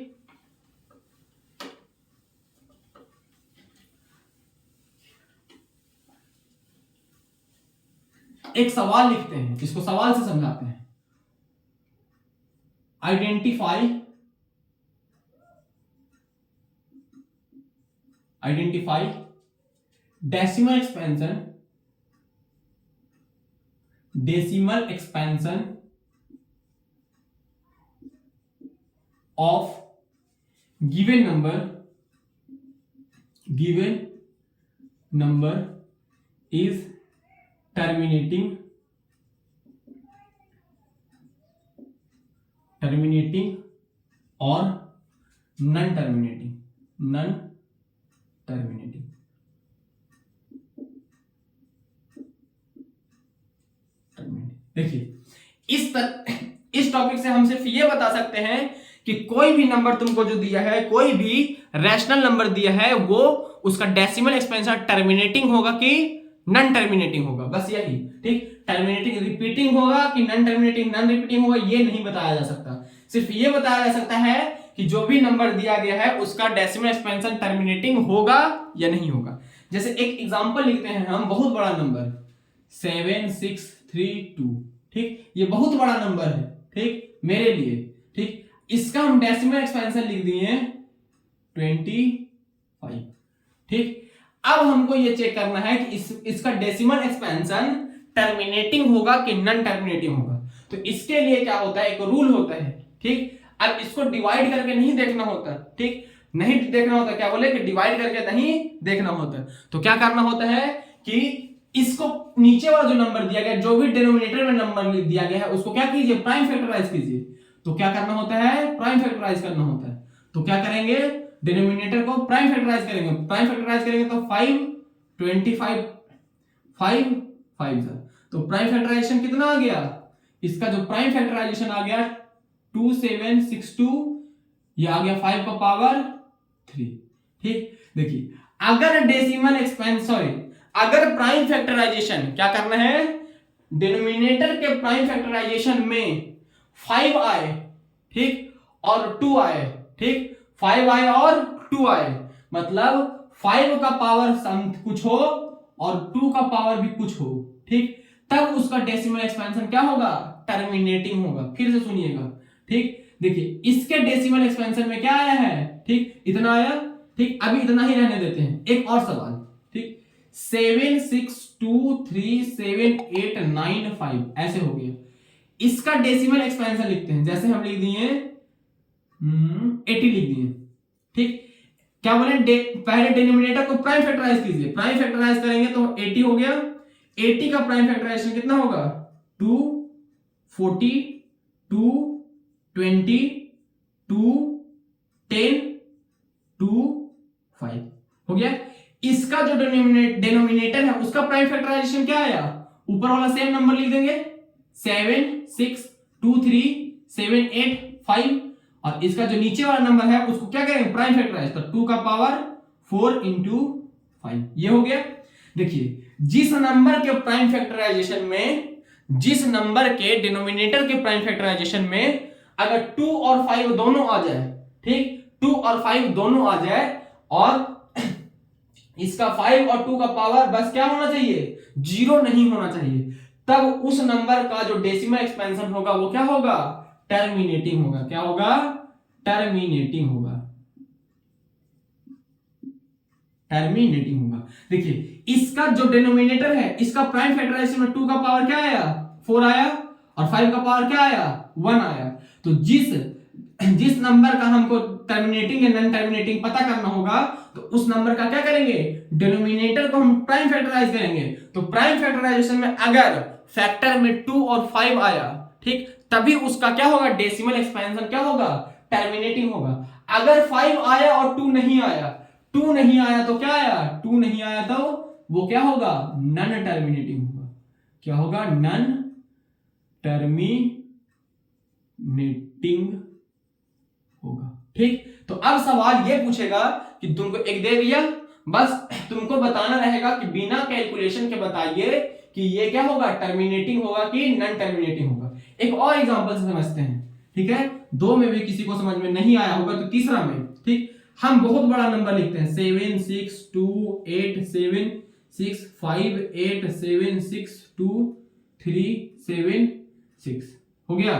एक सवाल लिखते हैं, इसको सवाल से समझाते हैं। Identify decimal expansion of given number is terminating or non terminating। देखिए इस टॉपिक से हम सिर्फ ये बता सकते हैं कि कोई भी नंबर तुमको जो दिया है, कोई भी रैशनल नंबर दिया है, वो उसका डेसिमल एक्सपेंशन टर्मिनेटिंग होगा कि नॉन टर्मिनेटिंग होगा, बस यही। ठीक, टर्मिनेटिंग रिपीटिंग होगा कि नॉन टर्मिनेटिंग नॉन रिपीटिंग होगा, ये नहीं बताया जा सकता। सिर्फ ये बताया जा सकता है कि जो भी नंबर दिया गया है उसका डेसिमल एक्सपेंशन टर्मिनेटिंग होगा या नहीं होगा। जैसे एक एग्जांपल लिखते हैं हम, बहुत बड़ा नंबर 7632। ठीक, ये बहुत बड़ा नंबर है, ठीक, मेरे लिए। ठीक, इसका हम डेसिमल एक्सपेंशन लिख दिए 25। ठीक, अब हमको ये चेक करना है कि इसका डेसिमल एक्सपेंशन टर्मिनेटिंग होगा कि नॉन टर्मिनेटिंग होगा। तो इसके लिए क्या होता है, एक रूल होता है। ठीक, अब इसको डिवाइड करके नहीं देखना होता। ठीक, नहीं देखना होता, क्या बोले कि डिवाइड करके नहीं देखना होता। तो क्या करना होता है कि इसको नीचे वाला जो नंबर दिया गया, जो भी डिनोमिनेटर में नंबर दिया गया है, उसको क्या कीजिए, प्राइम फैक्टराइज कीजिए। तो क्या करना होता है, प्राइम फैक्टराइज करना होता है। तो क्या करेंगे, डिनोमिनेटर को प्राइम फैक्टराइज करेंगे। प्राइम फैक्टराइज करेंगे तो 5 25 5 5 तो प्राइम फैक्टराइजेशन कितना आ गया, इसका जो प्राइम फैक्टराइजेशन आ गया 2762, ये आ गया 5 का पावर 3। ठीक, देखिए अगर डेसिमल एक्सपेंशन, अगर प्राइम फैक्टराइजेशन क्या करना है, डिनोमिनेटर के प्राइम फैक्टराइजेशन में 5 आए, ठीक, और 2 आए, ठीक, 5 आए और 2 आए, मतलब 5 का पावर कुछ हो और 2 का पावर भी कुछ हो, ठीक, तब उसका डेसिमल एक्सपेंशन क्या होगा, टर्मिनेटिंग होगा। फिर से सुनिएगा, ठीक, देखिए इसके डेसिमल एक्सपेंशन में क्या आया है, ठीक, इतना आया, ठीक, अभी इतना ही रहने देते हैं। एक और सवाल, ठीक, 7 6 2 3 7 8 9 5 ऐसे हो गया। इसका डेसिमल एक्सपेंशन लिखते हैं, जैसे हम लिख दिए 80 लिख दिए, ठीक, क्या बोले, पहले डिनोमिनेटर को प्राइम फैक्टराइज कीजिए, प्राइम फैक्टराइज करेंगे तो 80 हो गया। 80 का प्राइम फैक्टराइजेशन कितना होगा, 2 40 2 20 2 10 2 5 हो गया। इसका जो डिनोमिनेटर है उसका प्राइम फैक्टराइजेशन क्या आया, ऊपर वाला सेम नंबर लिख देंगे, 7 6 2 3 7 8 5, और इसका जो नीचे वाला नंबर है उसको क्या करेंगे, प्राइम फैक्टराइज, तो 2 का पावर 4 इंटू 5, ये हो गया। देखिए जिस नंबर के प्राइम फैक्टराइजेशन में, जिस नंबर के डिनोमिनेटर के प्राइम फैक्टराइजेशन में अगर 2 और 5 दोनों आ जाए, ठीक, 2 और 5 दोनों आ जाए और इसका 5 और 2 का पावर बस क्या होना चाहिए, 0 नहीं होना चाहिए, तब उस नंबर का जो डेसिमल एक्सपेंशन होगा वो क्या होगा, टर्मिनेटिंग होगा। क्या होगा, टर्मिनेटिंग होगा, टर्मिनेटिंग होगा। देखिए इसका जो डिनोमिनेटर है, इसका प्राइम फैक्टराइजेशन में 2 का पावर क्या आया, 4 आया, और 5 का पावर क्या आया, 1 आया। तो जिस नंबर का हमको टर्मिनेटिंग या नॉन टर्मिनेटिंग पता करना होगा, तो उस नंबर का क्या करेंगे, डिनोमिनेटर को हम प्राइम फैक्टराइज करेंगे। तो प्राइम फैक्टराइजेशन में अगर फैक्टर में 2 और 5 आया, ठीक, तभी उसका क्या होगा, डेसिमल एक्सपेंशन क्या होगा, टर्मिनेटिंग होगा। अगर 5 आया और 2 नहीं आया, 2 नहीं आया तो क्या आया, 2 नहीं आया तो वो क्या होगा, नॉन टर्मिनेटिंग होगा। क्या होगा, नॉन टर्मिनेटिंग होगा, ठीक। तो अब सवाल ये पूछेगा कि तुमको एक दे दिया, बस तुमको बताना रहेगा कि बिना कैलकुलेशन के बताइए कि ये क्या होगा, टर्मिनेटिंग होगा कि नॉन टर्मिनेटिंग होगा। एक और एग्जांपल से समझते हैं, ठीक है, 2 में भी किसी को समझ में नहीं आया होगा तो तीसरा में, ठीक, हम बहुत बड़ा नंबर लिखते हैं, 7 6 2 8 7 6 5 8 7 6 2 3 7 6 हो गया,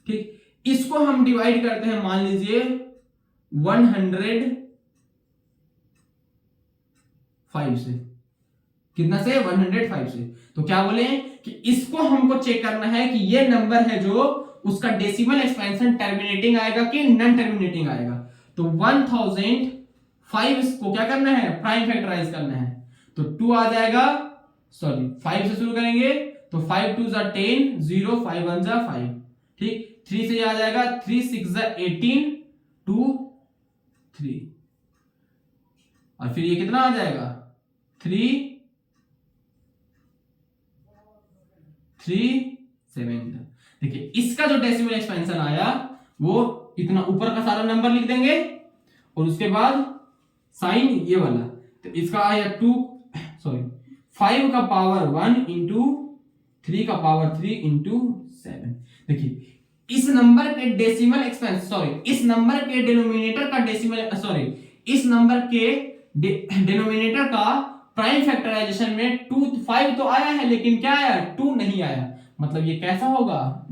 ठीक। इसको हम डिवाइड करते हैं, मान लीजिए 105 से, कितना से, 105 से। तो क्या बोले कि इसको हमको चेक करना है कि ये नंबर है जो उसका डेसिमल एक्सपेंशन टर्मिनेटिंग आएगा कि नॉन टर्मिनेटिंग आएगा। तो 1005 को क्या करना है, प्राइम फैक्टराइज करना है। तो 2 आ जाएगा, सॉरी 5 से शुरू करेंगे, तो 5 2 10 0 5 1 5, ठीक। 3 से आ जाएगा, 3 6 18 2 3, और फिर ये कितना आ जाएगा, 3 3 7। देखिए इसका जो डेसिमल एक्सपेंशन आया वो इतना, ऊपर का सारा नंबर लिख देंगे और उसके बाद साइन ये वाला, तो इसका आया 5 का पावर 1 इंटू 3 का पावर 3 इंटू 7। देखिए इस नंबर के डेसिमल एक्सपेंशन, सॉरी इस नंबर के डिनोमिनेटर का डेसिमल, सॉरी इस नंबर के डिनोमिनेटर का प्राइम फैक्टराइजेशन में 5 तो आया है, लेकिन क्या आया, 2 नहीं आया। मतलब ये कैसा होगा,